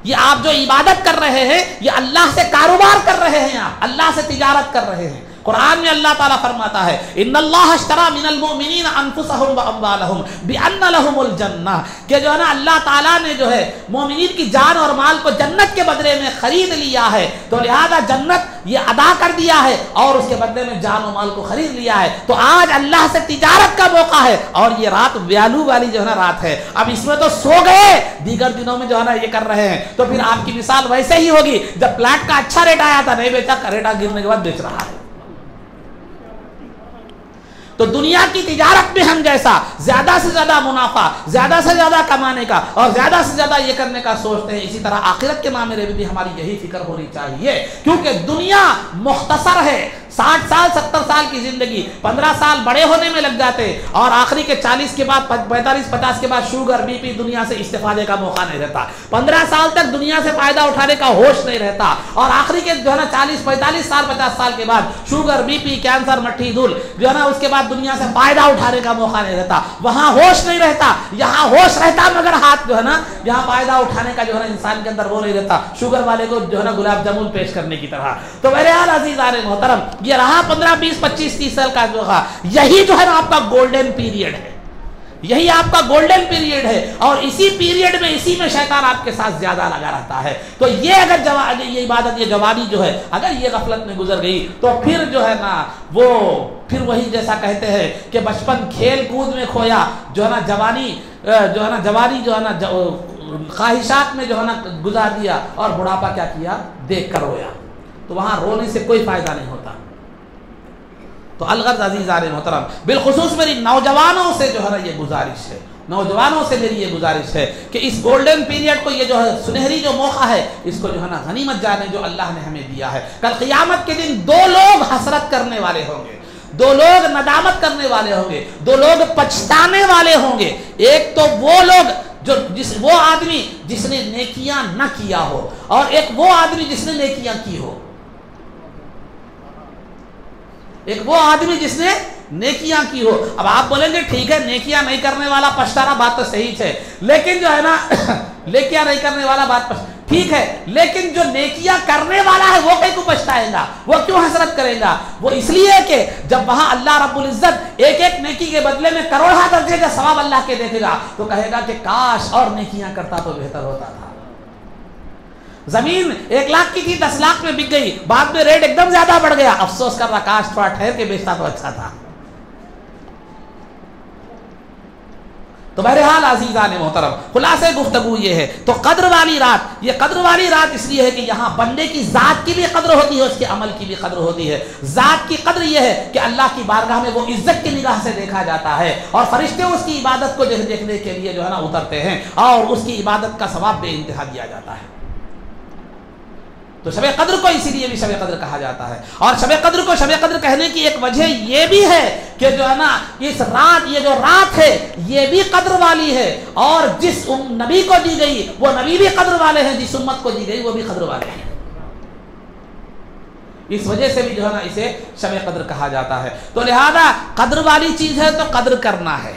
یہ آپ جو عبادت کر رہے ہیں یہ اللہ سے کاروبار کر رہے ہیں، آپ اللہ سے تجارت کر رہے ہیں۔ قرآن میں اللہ تعالیٰ فرماتا ہے ان اللہ اشترى من المؤمنین انفسهم واموالهم بان لهم الجنہ، کہ جو ہے نا اللہ تعالیٰ نے جو ہے مومنین کی جان اور مال کو جنت کے بدلے میں خرید لیا ہے، تو لہذا جنت یہ ادا کر دیا ہے اور اس کے بدلے میں جان و مال کو خرید لیا ہے۔ تو آج اللہ سے تجارت کا موقع ہے، اور یہ رات ویلو والی جو ہے نا رات ہے، اب اس میں تو سو گئے، دیگر دنوں میں جو ہے نا یہ کر رہے ہیں، تو پھر آپ کی مثال ویسے ہی ہوگی جب پلاٹ کا اچھا ریٹ آیا تھا نہیں بیچا، ریٹ گرنے کے بعد بیچ رہا ہے۔ تو دنیا کی تجارت میں ہم جیسا زیادہ سے زیادہ منافع، زیادہ سے زیادہ کمانے کا اور زیادہ سے زیادہ یہ کرنے کا سوچتے ہیں، اسی طرح آخرت کے معاملے میں بھی ہماری یہی فکر ہونی چاہیے، کیونکہ دنیا مختصر ہے۔ 60 سال 70 سال کی زندگی، 15 سال بڑے ہونے میں لگ جاتے، اور آخری کے 40 کے بعد 45-50 کے بعد شوگر بی پی دنیا سے استفادے کا موقع نہیں رہتا، 15 سال تک دنیا سے فائدہ اٹھانے کا ہوش نہیں رہتا، اور آخری کے جو ہے نا 40-45 سال 50 سال کے بعد شوگر بی پی کینسر مٹھی دھول جو ہے نا اس کے بعد دنیا سے فائدہ اٹھانے کا موقع نہیں رہتا۔ وہاں ہوش نہیں رہتا، یہاں ہوش رہتا مگر ہاتھ جو ہے نا یہاں فائدہ اٹھانے کا جو ہے نا انسان کے اندر وہ نہیں رہتا، شوگر والے کو جو ہے نا گلاب جامن پیش کرنے کی طرح۔ تو میرے عزیزان محترم، یہ رہا 15-20-25-30 سال کا جو ہے، یہی جو ہے نا آپ کا گولڈن پیریڈ ہے، یہی آپ کا گولڈن پیریڈ ہے، اور اسی پیریڈ میں اسی میں شیطان آپ کے ساتھ زیادہ لگا رہتا ہے۔ تو یہ اگر یہ عبادت، یہ جوانی جو ہے اگر یہ غفلت میں گزر گئی تو پھر جو ہے نا وہ پھر وہی جیسا کہتے ہیں کہ بچپن کھیل کود میں کھویا، جو ہے نا جوانی جو ہے نا خواہشات میں جو ہے نا گزار دیا، اور بڑھاپا کیا کیا؟ دیکھ کر رویا۔ تو وہاں رونے سے کوئی فائدہ نہیں ہوتا۔ تو الغرض عزیزان محترم، بالخصوص میری نوجوانوں سے جو ہے نا یہ گزارش ہے، نوجوانوں سے میری یہ گزارش ہے کہ اس گولڈن پیریڈ کو، یہ جو ہے سنہری جو موقع ہے، اس کو جو ہے نا غنیمت جانے جو اللہ نے ہمیں دیا ہے۔ کل قیامت کے دن دو لوگ حسرت کرنے والے ہوں گے، دو لوگ ندامت کرنے والے ہوں گے، دو لوگ پچھتانے والے ہوں گے۔ ایک تو وہ لوگ وہ آدمی جس نے نیکیاں نہ کیا ہو، اور ایک وہ آدمی جس نے نیکیاں کی ہو۔ ایک وہ آدمی جس نے نیکیاں کی ہو۔ اب آپ بولیں گے ٹھیک ہے نیکیاں نہیں کرنے والا پچھتانا، بات تو صحیح ہے، لیکن جو ہے نا نیکیاں نہیں کرنے والا بات ٹھیک ہے، لیکن جو نیکیاں کرنے والا ہے وہ کہیں کو پچھتائے گا، وہ کیوں حسرت کرے گا؟ وہ اس لیے کہ جب وہاں اللہ رب العزت ایک ایک نیکی کے بدلے میں کروڑہ درجے کا ثواب اللہ کے دیکھے گا تو کہے گا کہ کاش اور نیکیاں کرتا تو بہتر ہوتا تھا۔ زمین 1 لاکھ کی تھی 10 لاکھ میں بک گئی، بعد میں ریٹ ایک دم زیادہ بڑھ گیا، افسوس کر رہا کاش تھوڑا ٹھہر کے بیچتا تو اچھا تھا۔ تو بہرحال عزیزان محترم خلاصہ گفتگو یہ ہے، تو قدر والی رات، یہ قدر والی رات اس لیے ہے کہ یہاں بندے کی ذات کی بھی قدر ہوتی ہے، اس کے عمل کی بھی قدر ہوتی ہے۔ ذات کی قدر یہ ہے کہ اللہ کی بارگاہ میں وہ عزت کی نگاہ سے دیکھا جاتا ہے اور فرشتے اس کی عبادت کو دیکھنے کے لیے جو ہے نا اترتے ہیں اور اس کی عبادت کا ثواب بے انتہا دیا جاتا ہے۔ تو شب قدر کو اسی لیے بھی شب قدر کہا جاتا ہے، اور شب قدر کو شب قدر کہنے کی ایک وجہ یہ بھی ہے کہ جو ہے نا اس رات، یہ جو رات ہے یہ بھی قدر والی ہے، اور جس نبی کو دی گئی وہ نبی بھی قدر والے ہیں، جس امت کو دی گئی وہ بھی قدر والے ہیں۔ اس وجہ سے بھی جو ہے نا اسے شب قدر کہا جاتا ہے۔ تو لہذا قدر والی چیز ہے تو قدر کرنا ہے،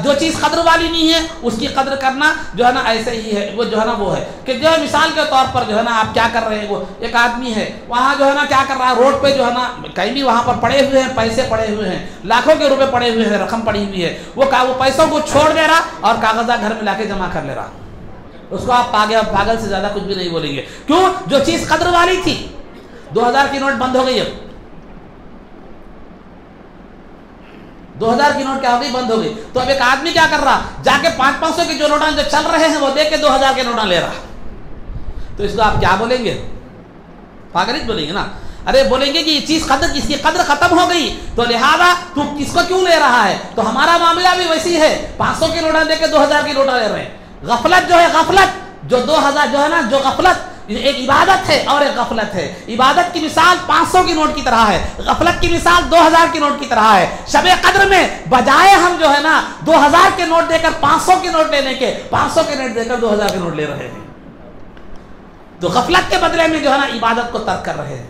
جو چیز قدر والی نہیں ہے اس کی قدر کرنا جو ہے نا ایسے ہی ہے، وہ جو ہے نا وہ ہے کہ جو ہے مثال کے طور پر جو ہے نا آپ کیا کر رہے ہیں، وہ ایک آدمی ہے وہاں جو ہے نا کیا کر رہا ہے، روڈ پہ جو ہے نا کہیں بھی وہاں پر پڑے ہوئے ہیں، پیسے پڑے ہوئے ہیں، لاکھوں کے روپے پڑے ہوئے ہیں، رقم پڑی ہوئی ہے، وہ پیسوں کو چھوڑ دے رہا اور کاغذات گھر میں لا کے جمع کر لے رہا، اس کو آپ پاگل سے زیادہ کچھ بھی نہیں بولیں گے۔ کیوں؟ جو چیز قدر والی تھی، 2000 کی نوٹ بند ہو گئی، اب 2000 کی نوٹ کیا ہو گئی؟ بند ہو گئی۔ تو اب ایک آدمی کیا کر رہا، جا کے 500 کے جو نوٹاں جو چل رہے ہیں وہ دے کے 2000 کے نوٹاں لے رہا، تو اس کو آپ کیا بولیں گے؟ پاگل ہی بولیں گے نا۔ ارے بولیں گے کہ یہ چیز قدر، اس کی قدر ختم ہو گئی تو لہذا تو کس کو کیوں لے رہا ہے؟ تو ہمارا معاملہ بھی ویسی ہے، 500 کے نوٹاں دے کے 2000 کی نوٹاں لے رہے ہیں۔ غفلت جو ہے، غفلت جو 2000 جو ہے نا، جو غفلت ایک عبادت ہے اور ایک غفلت ہے۔ عبادت کی مثال 500 کی نوٹ کی طرح ہے، غفلت کی مثال 2000 کی نوٹ کی طرح ہے۔ شب قدر میں بجائے ہم جو ہے نا 2000 کے نوٹ دے کر 500 کے نوٹ لینے کے، 500 کے نوٹ دے کر 2000 کے نوٹ لے رہے ہیں، تو غفلت کے بدلے میں جو ہے نا عبادت کو ترک کر رہے ہیں،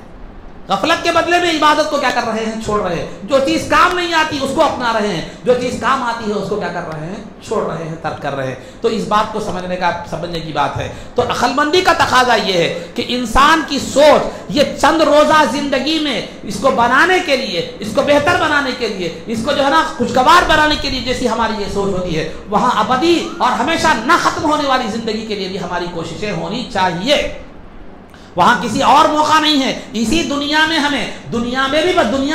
غفلت کے بدلے میں عبادت کو کیا کر رہے ہیں؟ چھوڑ رہے ہیں۔ جو چیز کام نہیں آتی اس کو اپنا رہے ہیں، جو چیز کام آتی ہے اس کو کیا کر رہے ہیں؟ چھوڑ رہے ہیں، ترک کر رہے ہیں۔ تو اس بات کو سمجھنے کی بات ہے۔ تو عقل مندی کا تقاضا یہ ہے کہ انسان کی سوچ یہ چند روزہ زندگی میں اس کو بنانے کے لیے، اس کو بہتر بنانے کے لیے، اس کو جو ہے نا خوشگوار بنانے کے لیے جیسی ہماری یہ سوچ ہوتی ہے، وہاں ابدی اور ہمیشہ نہ ختم ہونے والی زندگی کے لیے بھی ہماری کوششیں ہونی چاہیے۔ وہاں کسی اور موقع نہیں ہے، اسی دنیا میں ہمیں دنیا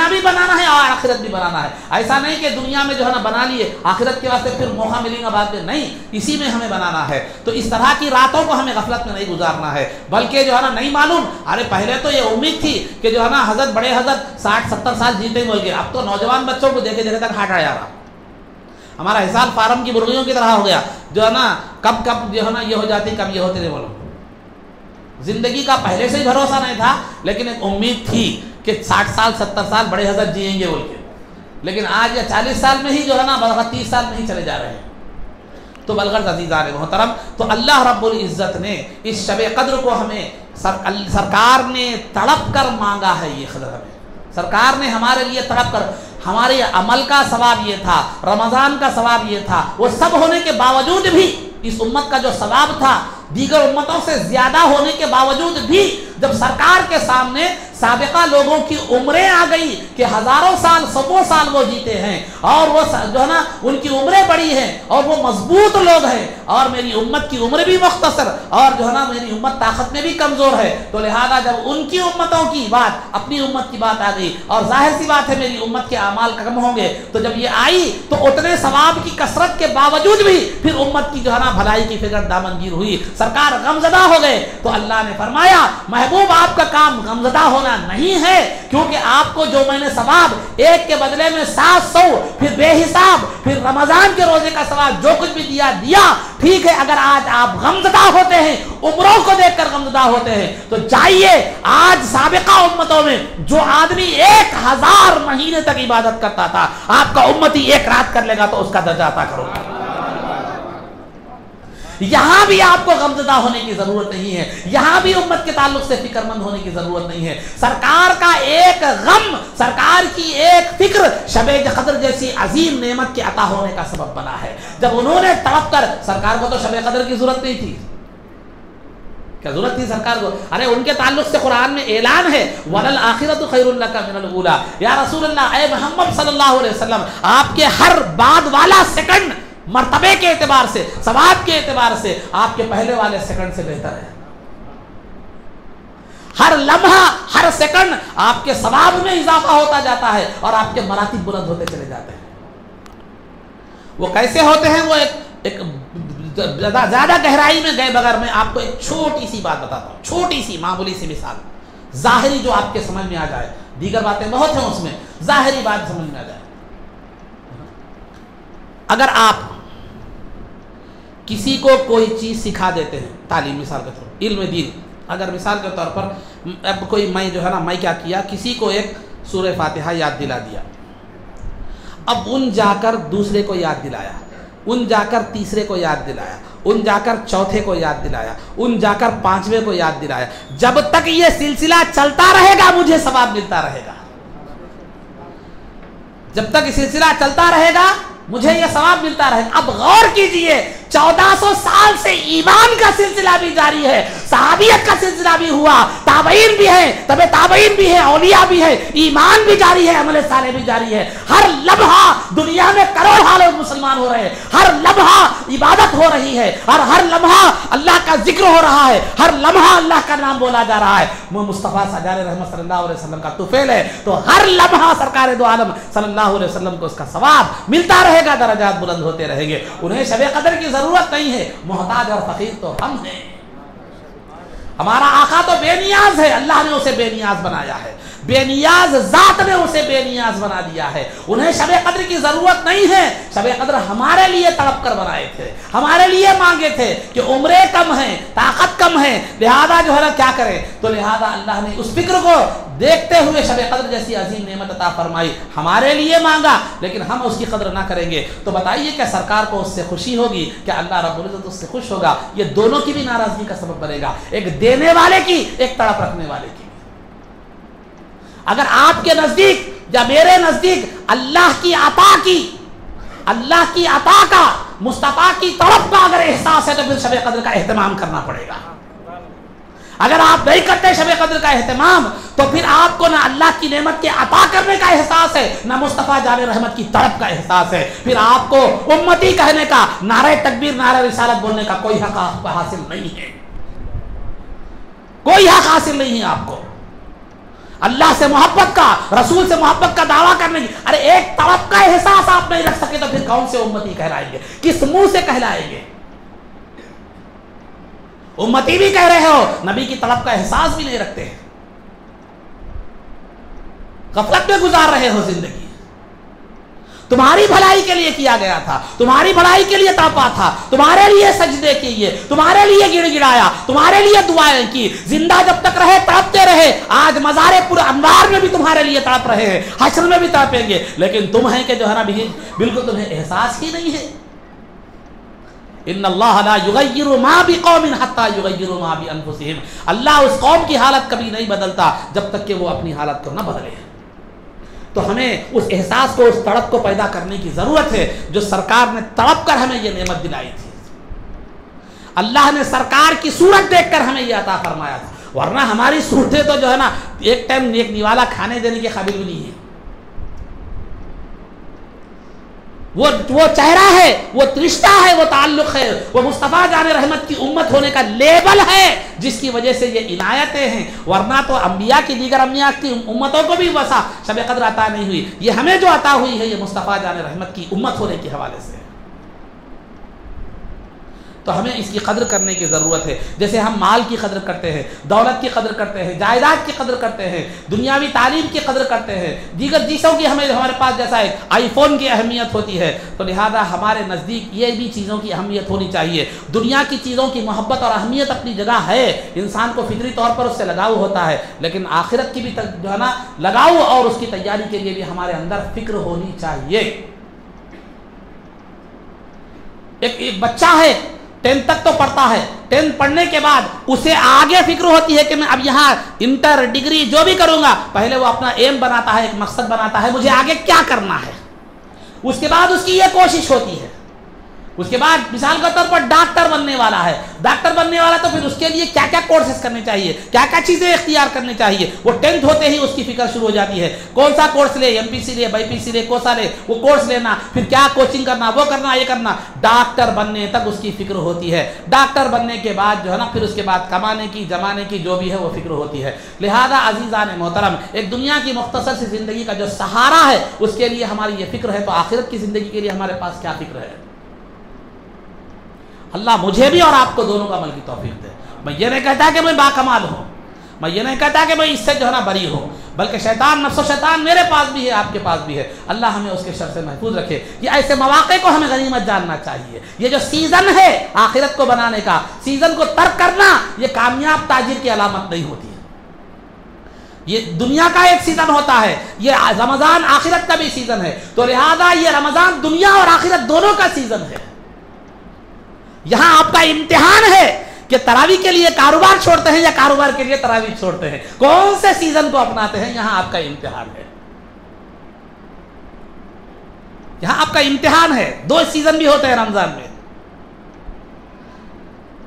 بھی بنانا ہے اور آخرت بھی بنانا ہے۔ ایسا نہیں کہ دنیا میں جو ہے نا بنا لیے، آخرت کے واسطے پھر موقع ملے گا بعد میں، نہیں، اسی میں ہمیں بنانا ہے۔ تو اس طرح کی راتوں کو ہمیں غفلت میں نہیں گزارنا ہے، بلکہ جو ہے نا نہیں معلوم، ارے پہلے تو یہ امید تھی کہ جو ہے نا حضرت بڑے حضرت 60-70 سال جیتے بول کے، اب تو نوجوان بچوں کو دیکھے تک ہارٹ آ جا رہا، ہمارا حساب فارم کی مرغیوں کی طرح ہو گیا، جو ہے نا کب جو ہے نا یہ ہو جاتی، کب یہ ہوتے نہیں بولو۔ زندگی کا پہلے سے ہی بھروسہ نہیں تھا، لیکن ایک امید تھی کہ 60 سال 70 سال بڑے حضرت جئیں گے بول کے، لیکن آج یہ 40 سال میں ہی جو ہے نا 30 سال میں ہی چلے جا رہے ہیں۔ تو بلغرض عزیزان محترم، تو اللہ رب العزت نے اس شب قدر کو ہمیں سرکار نے تڑپ کر مانگا ہے، یہ قدر ہمیں سرکار نے ہمارے لیے تڑپ کر، ہمارے عمل کا ثواب یہ تھا، رمضان کا ثواب یہ تھا، وہ سب ہونے کے باوجود بھی اس امت کا جو ثواب تھا دیگر امتوں سے زیادہ ہونے کے باوجود بھی جب سرکار کے سامنے سابقہ لوگوں کی عمریں آ گئی کہ ہزاروں سال 100 سال وہ جیتے ہیں اور وہ جو ہے نا ان کی عمریں بڑی ہیں اور وہ مضبوط لوگ ہیں، اور میری امت کی عمر بھی مختصر اور جو ہے نا میری امت طاقت میں بھی کمزور ہے، تو لہذا جب ان کی امتوں کی بات اپنی امت کی بات آ گئی اور ظاہر سی بات ہے میری امت کے اعمال کم ہوں گے، تو جب یہ آئی تو اتنے ثواب کی کثرت کے باوجود بھی پھر امت کی جو ہے نا بھلائی کی فکر دامنگیر ہوئی، سرکار غمزدہ ہو گئے۔ تو اللہ نے فرمایا محبوب آپ کا کام غمزدہ ہونا نہیں ہے، کیونکہ آپ کو جو میں نے ثواب ایک کے بدلے میں 700 پھر بے حساب پھر رمضان کے روزے کا ثواب جو کچھ بھی دیا ٹھیک ہے۔ اگر آج آپ غمزدہ ہوتے ہیں، عمروں کو دیکھ کر غمزدہ ہوتے ہیں، تو جائیے آج سابقہ امتوں میں جو آدمی 1000 مہینے تک عبادت کرتا تھا، آپ کا امتی 1 رات کر لے گا تو اس کا درجہ عطا کرو۔ یہاں بھی آپ کو غمزدہ ہونے کی ضرورت نہیں ہے، یہاں بھی امت کے تعلق سے فکر مند ہونے کی ضرورت نہیں ہے۔ سرکار کا ایک غم، سرکار کی ایک فکر شب قدر جیسی عظیم نعمت کے عطا ہونے کا سبب بنا ہے۔ جب انہوں نے تڑپ کر، سرکار کو تو شب قدر کی ضرورت نہیں تھی، کیا ضرورت تھی سرکار کو؟ ارے ان کے تعلق سے قرآن میں اعلان ہے وَلَلْآخِرَةُ خَيْرٌ لَكَ مِنَ الْأُولَىٰ، یا رسول اللہ، اے محمد صلی اللہ علیہ وسلم، آپ کے ہر بعد والا سیکنڈ مرتبے کے اعتبار سے، ثواب کے اعتبار سے آپ کے پہلے والے سیکنڈ سے بہتر ہے۔ ہر لمحہ، ہر سیکنڈ آپ کے ثواب میں اضافہ ہوتا جاتا ہے اور آپ کے مراتب بلند ہوتے چلے جاتے ہیں۔ وہ کیسے ہوتے ہیں؟ وہ ایک زیادہ گہرائی میں گئے بغیر میں آپ کو ایک چھوٹی سی بات بتاتا ہوں، چھوٹی سی معمولی سی مثال، ظاہری جو آپ کے سمجھ میں آ جائے، دیگر باتیں بہت ہیں اس میں، ظاہری بات سمجھ میں آ جائے۔ اگر آپ کسی کو کوئی چیز سکھا دیتے ہیں، تعلیم مثال کے طور پر، علم دین، اگر مثال کے طور پر اب کوئی میں کیا کیا، کسی کو ایک سورہ فاتحہ یاد دلا دیا، اب ان جا کر دوسرے کو یاد دلایا، ان جا کر تیسرے کو یاد دلایا، ان جا کر چوتھے کو یاد دلایا، ان جا کر پانچویں کو یاد دلایا، جب تک یہ سلسلہ چلتا رہے گا مجھے ثواب ملتا رہے گا، جب تک یہ سلسلہ چلتا رہے گا مجھے یہ ثواب ملتا رہے گا۔ اب غور کیجئے، 1400 سال سے ایمان کا سلسلہ بھی جاری ہے، صحابیت کا سلسلہ بھی ہوا، تابعین بھی ہیں، تبع تابعین بھی ہیں، اولیاء بھی ہیں، ایمان بھی جاری ہے، عمل صالح بھی جاری ہے۔ ہر لمحہ دنیا میں کروڑ لوگ مسلمان ہو رہے ہیں، ہر لمحہ عبادت ہو رہی ہے، اور ہر لمحہ اللہ کا ذکر ہو رہا ہے، ہر لمحہ اللہ کا نام بولا جا رہا ہے۔ وہ مصطفیٰ سرکار رحمت صلی اللہ علیہ وسلم کا طفیل ہے، تو ہر لمحہ سرکار دو عالم صلی اللہ علیہ وسلم کو اس کا ثواب ملتا رہے گا، درجات بلند ہوتے رہیں گے۔ انہیں شب قدر کی ضرورت نہیں ہے، محتاج اور فقیر تو ہم ہیں۔ ہمارا آقا تو بے نیاز ہے، اللہ نے اسے بے نیاز بنایا ہے، بے نیاز ذات نے اسے بے نیاز بنا دیا ہے۔ انہیں شب قدر کی ضرورت نہیں ہے، شب قدر ہمارے لیے تڑپ کر بنائے تھے، ہمارے لیے مانگے تھے کہ عمریں کم ہیں، طاقت کم ہے، لہذا جو ہے نا کیا کریں، تو لہذا اللہ نے اس فکر کو دیکھتے ہوئے شب قدر جیسی عظیم نعمت عطا فرمائی، ہمارے لیے مانگا، لیکن ہم اس کی قدر نہ کریں گے تو بتائیے کہ سرکار کو اس سے خوشی ہوگی کہ اللہ رب العزت اس سے خوش ہوگا؟ یہ دونوں کی بھی ناراضگی کا سبب بنے گا، ایک دینے والے کی، ایک تڑپ رکھنے والے کی۔ اگر آپ کے نزدیک یا میرے نزدیک اللہ کی عطا کا، مصطفیٰ کی طرف کا اگر احساس ہے تو پھر شب قدر کا اہتمام کرنا پڑے گا۔ اگر آپ نہیں کرتے شب قدر کا اہتمام تو پھر آپ کو نہ اللہ کی نعمت کے عطا کرنے کا احساس ہے، نہ مصطفیٰ جان رحمت کی طرف کا احساس ہے، پھر آپ کو امتی کہنے کا، نعرہ تکبیر، نعرہ رسالت بولنے کا کوئی حق آپ کو حاصل نہیں ہے، کوئی حق حاصل نہیں ہے آپ کو۔ اللہ سے محبت کا، رسول سے محبت کا دعویٰ کرنے کی، ارے ایک طرف کا احساس آپ نہیں رکھ سکے تو پھر کون سے امتی کہلائیں گے؟ کس منہ سے کہلائیں گے؟ امتی بھی کہہ رہے ہو، نبی کی طرف کا احساس بھی نہیں رکھتے ہیں، غفلت میں گزار رہے ہو زندگی۔ تمہاری بھلائی کے لیے کیا گیا تھا، تمہاری بھلائی کے لیے تڑپا تھا، تمہارے لیے سجدے کیے، تمہارے لیے گڑ گڑایا، تمہارے لیے دعائیں کی، زندہ جب تک رہے تڑپتے رہے، آج مزار پر انوار میں بھی تمہارے لیے تڑپ رہے ہیں، حشر میں بھی تڑپیں گے، لیکن تم ہیں کہ جو ہے نا بالکل تمہیں احساس ہی نہیں ہے۔ ان اللہ لا یغیر ما بقوم حتی یغیروا ما بانفسہم، اللہ اس قوم کی حالت کبھی نہیں بدلتا جب تک کہ وہ اپنی حالت کو نہ بدلے۔ تو ہمیں اس احساس کو، اس تڑپ کو پیدا کرنے کی ضرورت ہے جو سرکار نے تڑپ کر ہمیں یہ نعمت دلائی تھی۔ اللہ نے سرکار کی صورت دیکھ کر ہمیں یہ عطا فرمایا تھا، ورنہ ہماری صورتیں تو جو ہے نا ایک ٹائم ایک نیوالا کھانے دینے کے قابل بھی نہیں ہے۔ وہ چہرہ ہے، وہ رشتہ ہے، وہ تعلق ہے، وہ مصطفیٰ جان رحمت کی امت ہونے کا لیبل ہے جس کی وجہ سے یہ عنایتیں ہیں، ورنہ تو انبیاء کی، دیگر انبیاء کی امتوں کو بھی وسا شب قدر عطا نہیں ہوئی۔ یہ ہمیں جو عطا ہوئی ہے یہ مصطفیٰ جان رحمت کی امت ہونے کے حوالے سے ہے، تو ہمیں اس کی قدر کرنے کی ضرورت ہے۔ جیسے ہم مال کی قدر کرتے ہیں، دولت کی قدر کرتے ہیں، جائیداد کی قدر کرتے ہیں، دنیاوی تعلیم کی قدر کرتے ہیں، دیگر چیزوں کی ہمارے پاس جیسا ایک آئی فون کی اہمیت ہوتی ہے، تو لہذا ہمارے نزدیک یہ بھی چیزوں کی اہمیت ہونی چاہیے۔ دنیا کی چیزوں کی محبت اور اہمیت اپنی جگہ ہے، انسان کو فطری طور پر اس سے لگاؤ ہوتا ہے، لیکن آخرت کی بھی جو ہے نا لگاؤ اور اس کی تیاری کے لیے بھی ہمارے اندر فکر ہونی چاہیے۔ ایک بچہ ہے، 10 تک تو پڑھتا ہے، 10 پڑھنے کے بعد اسے آگے فکر ہوتی ہے کہ میں اب یہاں انٹر، ڈگری جو بھی کروں گا، پہلے وہ اپنا ایم بناتا ہے، ایک مقصد بناتا ہے، مجھے آگے کیا کرنا ہے، اس کے بعد اس کی یہ کوشش ہوتی ہے، اس کے بعد مثال کے طور پر ڈاکٹر بننے والا ہے، ڈاکٹر بننے والا تو پھر اس کے لیے کیا کیا کورسز کرنے چاہیے، کیا کیا چیزیں اختیار کرنے چاہیے. وہ 10th ہوتے ہی اس کی فکر شروع ہو جاتی ہے، کون سا کورس لے، MPC لے، BPC لے، کوسا لے، وہ کورس لینا، پھر کیا کوچنگ کرنا، وہ کرنا، یہ کرنا. ڈاکٹر بننے تک اس کی فکر ہوتی ہے. ڈاکٹر بننے کے بعد جو ہے نا پھر اس کے بعد کمانے کی، جمانے کی جو بھی ہے وہ فکر ہوتی ہے. لہذا عزیزان محترم، ایک دنیا کی مختصر سی زندگی کا جو سہارا ہے اس کے لیے ہماری یہ فکر ہے، تو آخرت کی زندگی کے لیے ہمارے پاس کیا فکر ہے. اللہ مجھے بھی اور آپ کو دونوں کا عمل کی توفیق دے. میں یہ نہیں کہتا کہ میں باکمال ہوں، میں یہ نہیں کہتا کہ میں اس سے جو ہے نا بری ہوں، بلکہ شیطان، نفس و شیطان میرے پاس بھی ہے، آپ کے پاس بھی ہے. اللہ ہمیں اس کے شر سے محفوظ رکھے. یہ ایسے مواقع کو ہمیں غنیمت جاننا چاہیے. یہ جو سیزن ہے آخرت کو بنانے کا، سیزن کو ترک کرنا یہ کامیاب تاجر کی علامت نہیں ہوتی ہے. یہ دنیا کا ایک سیزن ہوتا ہے، یہ رمضان آخرت کا بھی سیزن ہے. تو لہذا یہ رمضان دنیا اور آخرت دونوں کا سیزن ہے. یہاں آپ کا امتحان ہے کہ تراویح کے لیے کاروبار چھوڑتے ہیں یا کاروبار کے لیے تراویح چھوڑتے ہیں، کون سے سیزن کو اپناتے ہیں. یہاں آپ کا امتحان ہے، یہاں آپ کا امتحان ہے. 2 سیزن بھی ہوتے ہیں رمضان میں.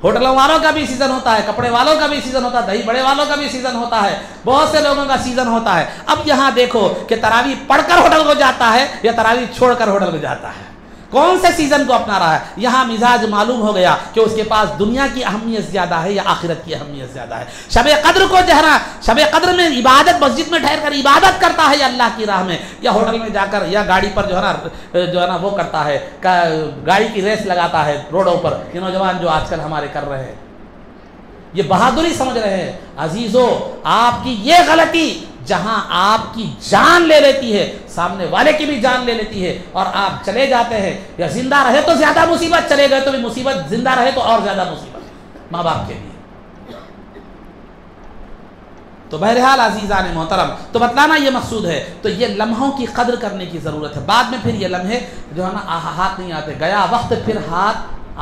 ہوٹلوں والوں کا بھی سیزن ہوتا ہے، کپڑے والوں کا بھی سیزن ہوتا ہے، دہی بڑے والوں کا بھی سیزن ہوتا ہے، بہت سے لوگوں کا سیزن ہوتا ہے. اب یہاں دیکھو کہ تراویح پڑھ کر ہوٹل کو جاتا ہے یا تراویح چھوڑ کر ہوٹل کو جاتا ہے، کون سے سیزن کو اپنا رہا ہے. یہاں مزاج معلوم ہو گیا کہ اس کے پاس دنیا کی اہمیت زیادہ ہے یا آخرت کی اہمیت زیادہ ہے. شب قدر کو جو ہے نا، شب قدر میں عبادت مسجد میں ٹھہر کر عبادت کرتا ہے یا اللہ کی راہ میں، یا ہوٹل میں جا کر یا گاڑی پر جو ہے نا وہ کرتا ہے، گاڑی کی ریس لگاتا ہے روڈوں پر. یہ نوجوان جو آج کل ہمارے کر رہے ہیں یہ بہادری سمجھ رہے ہیں. عزیزو، آپ کی یہ غلطی جہاں آپ کی جان لے لیتی ہے، سامنے والے کی بھی جان لے لیتی ہے، اور آپ چلے جاتے ہیں، یا زندہ رہے تو زیادہ مصیبت، چلے گئے تو بھی مصیبت، زندہ رہے تو اور زیادہ مصیبت ماں باپ کے لیے. تو بہرحال عزیزان محترم، تو بتلانا یہ مقصود ہے. تو یہ لمحوں کی قدر کرنے کی ضرورت ہے. بعد میں پھر یہ لمحے جو ہے نا ہاتھ نہیں آتے. گیا وقت پھر ہاتھ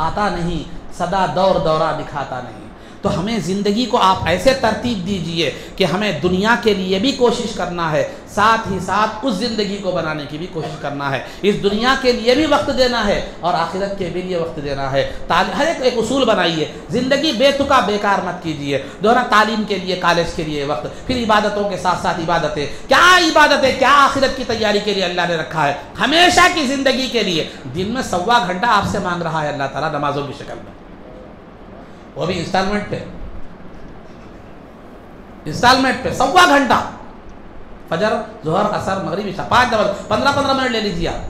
آتا نہیں، صدا دور دورہ دکھاتا نہیں. تو ہمیں زندگی کو آپ ایسے ترتیب دیجئے کہ ہمیں دنیا کے لیے بھی کوشش کرنا ہے، ساتھ ہی ساتھ اس زندگی کو بنانے کی بھی کوشش کرنا ہے. اس دنیا کے لیے بھی وقت دینا ہے اور آخرت کے بھی لیے وقت دینا ہے. ہر ایک اصول بنائیے، زندگی بے تکا بیکار مت کیجئے. دونوں تعلیم کے لیے، کالج کے لیے وقت، پھر عبادتوں کے ساتھ ساتھ عبادتیں. کیا عبادتیں، کیا آخرت کی تیاری کے لیے اللہ نے رکھا ہے ہمیشہ کی زندگی کے لیے. دن میں 1.25 گھنٹہ آپ سے مانگ رہا ہے اللہ تعالیٰ نمازوں کی شکل میں، وہ بھی انسٹالمنٹ پہ، انسٹالمنٹ پہ 1.25 گھنٹہ. فجر، ظہر، عصر، مغرب، عشاء 15 منٹ لے لیجیے آپ.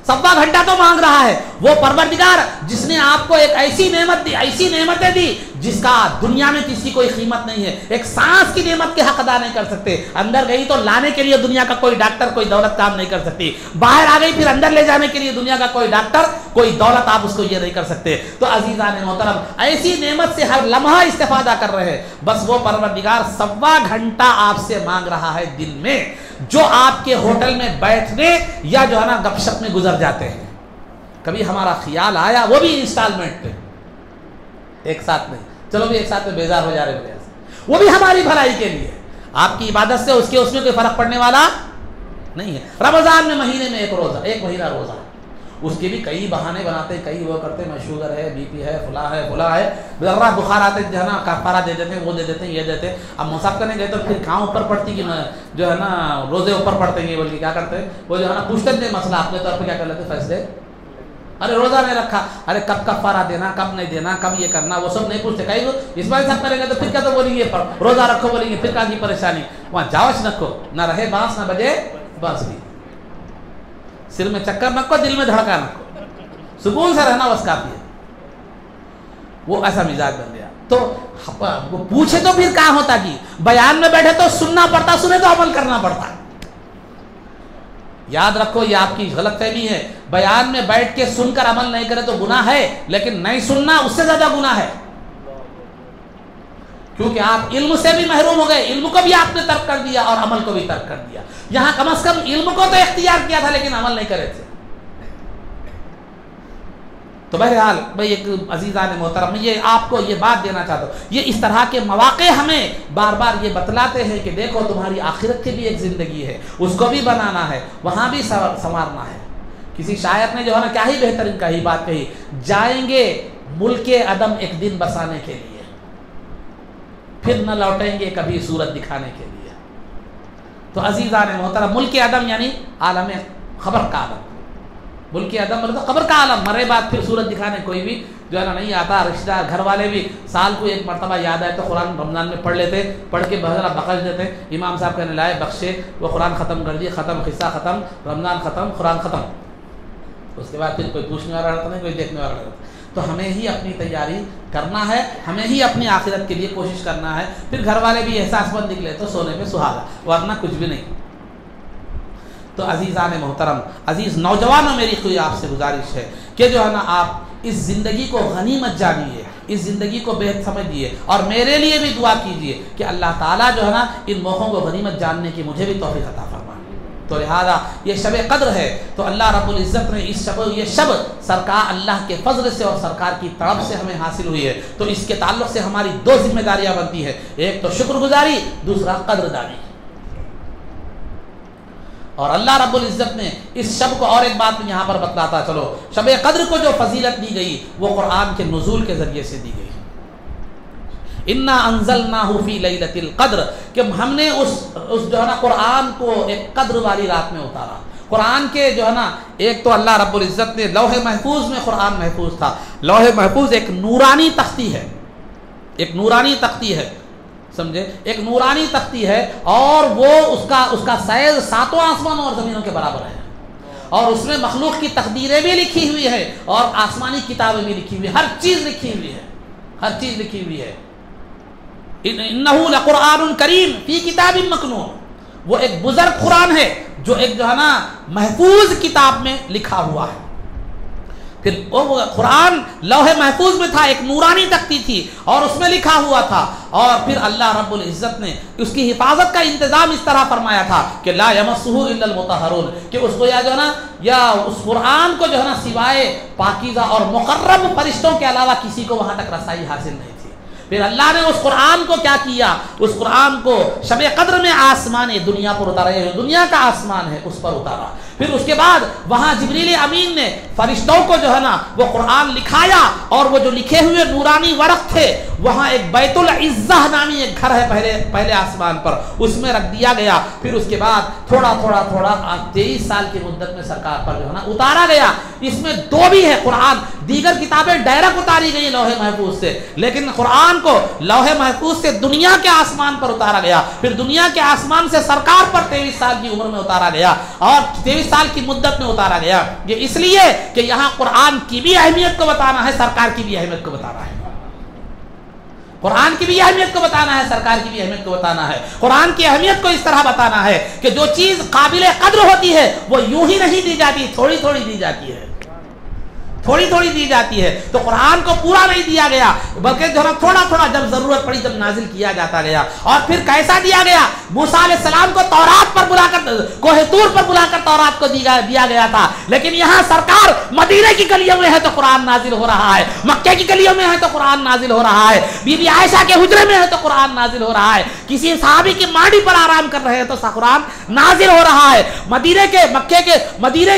1.25 گھنٹہ تو مانگ رہا ہے. وہ پروردگار جس نے آپ کو ایک ایسی نعمت دی، ایسی نعمتیں دی جس کا دنیا میں کسی کوئی قیمت نہیں ہے. ایک سانس کی نعمت کے حق ادا نہیں کر سکتے. اندر گئی تو لانے کے لیے دنیا کا کوئی ڈاکٹر، کوئی دولت کام نہیں کر سکتی. باہر آ گئی پھر اندر لے جانے کے لیے دنیا کا کوئی ڈاکٹر، کوئی دولت آپ اس کو یہ نہیں کر سکتے. تو عزیزان محترم، ایسی نعمت سے ہر لمحہ استفادہ کر رہے ہیں. بس وہ پروردگار 1.25 گھنٹہ آپ سے مانگ رہا ہے دن میں، جو آپ کے ہوٹل میں بیٹھنے یا جو ہے نا گپ شپ میں گزر جاتے ہیں. کبھی ہمارا خیال آیا، وہ بھی انسٹالمنٹ پہ، ایک ساتھ نہیں، چلو بھی ایک ساتھ میں بیزار ہو جا رہے ہیں، وہ بھی ہماری بھلائی کے لیے. آپ کی عبادت سے اس میں کوئی فرق پڑنے والا نہیں ہے. رمضان میں مہینے میں ایک مہینہ روزہ، اس کے بھی کئی بہانے بناتے ہیں، کئی وہ کرتے ہیں، میں شوگر ہے، BP ہے، فلاں ہے، ذرا بخار آتے جو ہے نا کفارہ دے دیتے ہیں، وہ دے دیتے ہیں، یہ دیتے ہیں. اب مسافر کرنے گئے تو پھر کہاں اوپر پڑتی کہ جو ہے نا روزے اوپر پڑتے ہیں، بلکہ کیا کرتے ہیں وہ جو ہے نا پوچھتے تھے مسئلہ اپنے طور پہ کیا کر لیتے فیصلے. ارے روزہ نہیں رکھا، ارے کب کفارہ دینا، کب نہیں دینا، کب یہ کرنا، وہ سب نہیں پوچھتے. کئی اس بار سب کریں گے تو پھر کیا تو بولیں گے روزہ رکھو، بولیں گے پھر کہاں کی پریشانی. وہاں جاوش رکھو، نہ رہے بانس نہ بجے بانسری، سر میں چکر نہ کو، دل میں دھڑکا نہ کو، سکون سے رہنا بس کافی ہے. وہ ایسا مزاج بن گیا. تو وہ پوچھے تو پھر کہاں ہوتا کہ بیان میں بیٹھے تو سننا پڑتا، سنے تو عمل کرنا پڑتا. یاد رکھو یہ آپ کی غلط فہمی ہے. بیان میں بیٹھ کے سن کر عمل نہیں کرے تو گناہ ہے، لیکن نہیں سننا اس سے زیادہ گناہ ہے. کیونکہ آپ علم سے بھی محروم ہو گئے، علم کو بھی آپ نے ترک کر دیا اور عمل کو بھی ترک کر دیا. یہاں کم از کم علم کو تو اختیار کیا تھا لیکن عمل نہیں کرے تھے. تو بہرحال بھائی ایک عزیزان محترم، یہ آپ کو یہ بات دینا چاہتا ہوں. یہ اس طرح کے مواقع ہمیں بار بار یہ بتلاتے ہیں کہ دیکھو تمہاری آخرت کی بھی ایک زندگی ہے، اس کو بھی بنانا ہے، وہاں بھی سنوارنا ہے. کسی شاعر نے جو ہے نا کیا ہی بہترین کہی بات کہی، جائیں گے ملک عدم ایک دن بسانے کے لیے، پھر نہ لوٹیں گے کبھی صورت دکھانے کے لیے۔ تو عزیزان محترم، ملک عدم یعنی عالم خبر کا عالم، ملک عدم مطلب قبر کا عالم، مرے بعد پھر صورت دکھانے کوئی بھی جو ہے نا نہیں آتا۔ رشتہ دار گھر والے بھی سال کو ایک مرتبہ یاد آئے تو قرآن رمضان میں پڑھ لیتے، پڑھ کے بہت بخش دیتے، امام صاحب کہنے لائے بخشے، وہ قرآن ختم کر دیے، ختم، قصہ ختم، رمضان ختم، قرآن ختم، اس کے بعد پھر کوئی پوچھنے والا رہتا نہیں، کوئی دیکھنے والا رہتا۔ تو ہمیں ہی اپنی تیاری کرنا ہے، ہمیں ہی اپنی آخرت کے لیے کوشش کرنا ہے، پھر گھر والے بھی احساس مند نکلے تو سونے میں سہاگا، ورنہ کچھ بھی نہیں۔ تو عزیزان محترم، عزیز نوجوانوں، میری کوئی آپ سے گزارش ہے کہ جو ہے نا آپ اس زندگی کو غنیمت جانیے، اس زندگی کو بہت سمجھیے، اور میرے لیے بھی دعا کیجیے کہ اللہ تعالیٰ جو ہے نا ان موقعوں کو غنیمت جاننے کی مجھے بھی توفیق عطا فرمائے۔ تو لہذا یہ شب قدر ہے، تو اللہ رب العزت نے اس یہ شب سرکار اللہ کے فضل سے اور سرکار کی طرف سے ہمیں حاصل ہوئی ہے، تو اس کے تعلق سے ہماری دو ذمہ داریاں بنتی ہے، ایک تو شکر گزاری، دوسرا قدر دانی۔ اور اللہ رب العزت نے اس شب کو اور ایک بات میں یہاں پر بتلاتا چلو، شب قدر کو جو فضیلت دی گئی وہ قرآن کے نزول کے ذریعے سے دی گئی۔ انا انزلناہ فی لیلۃ القدر، کہ ہم نے اس جو ہے نا قرآن کو ایک قدر والی رات میں اتارا۔ قرآن کے جو ہے نا ایک تو اللہ رب العزت نے لوح محفوظ میں قرآن محفوظ تھا، لوح محفوظ ایک نورانی تختی ہے، ایک نورانی تختی ہے، سمجھے، ایک نورانی تختی ہے، اور وہ اس کا سائز ساتوں آسمانوں اور زمینوں کے برابر ہے، اور اس میں مخلوق کی تقدیریں بھی لکھی ہوئی ہیں اور آسمانی کتابیں بھی لکھی ہوئی ہیں، ہر چیز لکھی ہوئی ہے، ہر چیز لکھی ہوئی ہے۔ انہ لقرآن کریم فی کتاب مکنون، وہ ایک بزرگ قرآن ہے جو ایک جو ہے نا محفوظ کتاب میں لکھا ہوا ہے۔ پھر وہ قرآن لوح محفوظ میں تھا، ایک نورانی تختی تھی اور اس میں لکھا ہوا تھا، اور پھر اللہ رب العزت نے اس کی حفاظت کا انتظام اس طرح فرمایا تھا کہ لا یمسہ الا المطہرون، کہ اس کو یا جو ہے نا یا اس قرآن کو جو ہے نا سوائے پاکیزہ اور مقرب فرشتوں کے علاوہ کسی کو وہاں تک رسائی حاصل نہیں تھی۔ پھر اللہ نے اس قرآن کو کیا کیا، اس قرآن کو شب قدر میں آسمان دنیا پر اتارا، دنیا کا آسمان ہے اس پر اتارا۔ پھر اس کے بعد وہاں جبریل امین نے فرشتوں کو جو ہے نا وہ قرآن لکھایا، اور وہ جو لکھے ہوئے نورانی ورق تھے وہاں ایک بیت العزہ نامی ایک گھر ہے پہلے آسمان پر، اس میں رکھ دیا گیا۔ پھر اس کے بعد تھوڑا 23 سال کی مدت میں سرکار پر جو ہے نا اتارا گیا۔ اس میں دو بھی ہے، قرآن دیگر کتابیں ڈائریکٹ اتاری گئی لوح محفوظ سے، لیکن قرآن کو لوح محفوظ سے دنیا کے آسمان پر اتارا گیا، پھر دنیا کے آسمان سے سرکار پر 23 سال کی عمر میں اتارا گیا، اور 23 سال کی مدت میں اتارا گیا۔ یہ اس لیے کہ یہاں قرآن کی بھی اہمیت کو بتانا ہے، سرکار کی بھی اہمیت کو بتانا ہے، قرآن کی بھی اہمیت کو بتانا ہے، سرکار کی بھی اہمیت کو بتانا ہے۔ قرآن کی اہمیت کو اس طرح بتانا ہے کہ جو چیز قابل قدر ہوتی ہے وہ یوں ہی نہیں دی جاتی، تھوڑی تھوڑی دی جاتی ہے، تھوڑی تھوڑی دی جاتی ہے۔ تو قرآن کو پورا نہیں دیا گیا، بلکہ جو ہے تھوڑا تھوڑا جب ضرورت پڑی جب نازل کیا جاتا گیا۔ اور پھر کیسا دیا گیا، موسیٰ علیہ السلام کو تورات پر بلا کر، کوہ طور پر بلا کر تورات کو دیا گیا تھا، لیکن یہاں سرکار مدینے کی گلیوں میں ہے تو قرآن نازل ہو رہا ہے، مکے کی گلیوں میں ہے تو قرآن نازل ہو رہا ہے، بی بی عائشہ کے حجرے میں ہے تو قرآن نازل ہو رہا ہے، کسی صحابی کی ماڑی پر آرام کر رہے ہیں تو قرآن نازل ہو رہا ہے۔ مدینے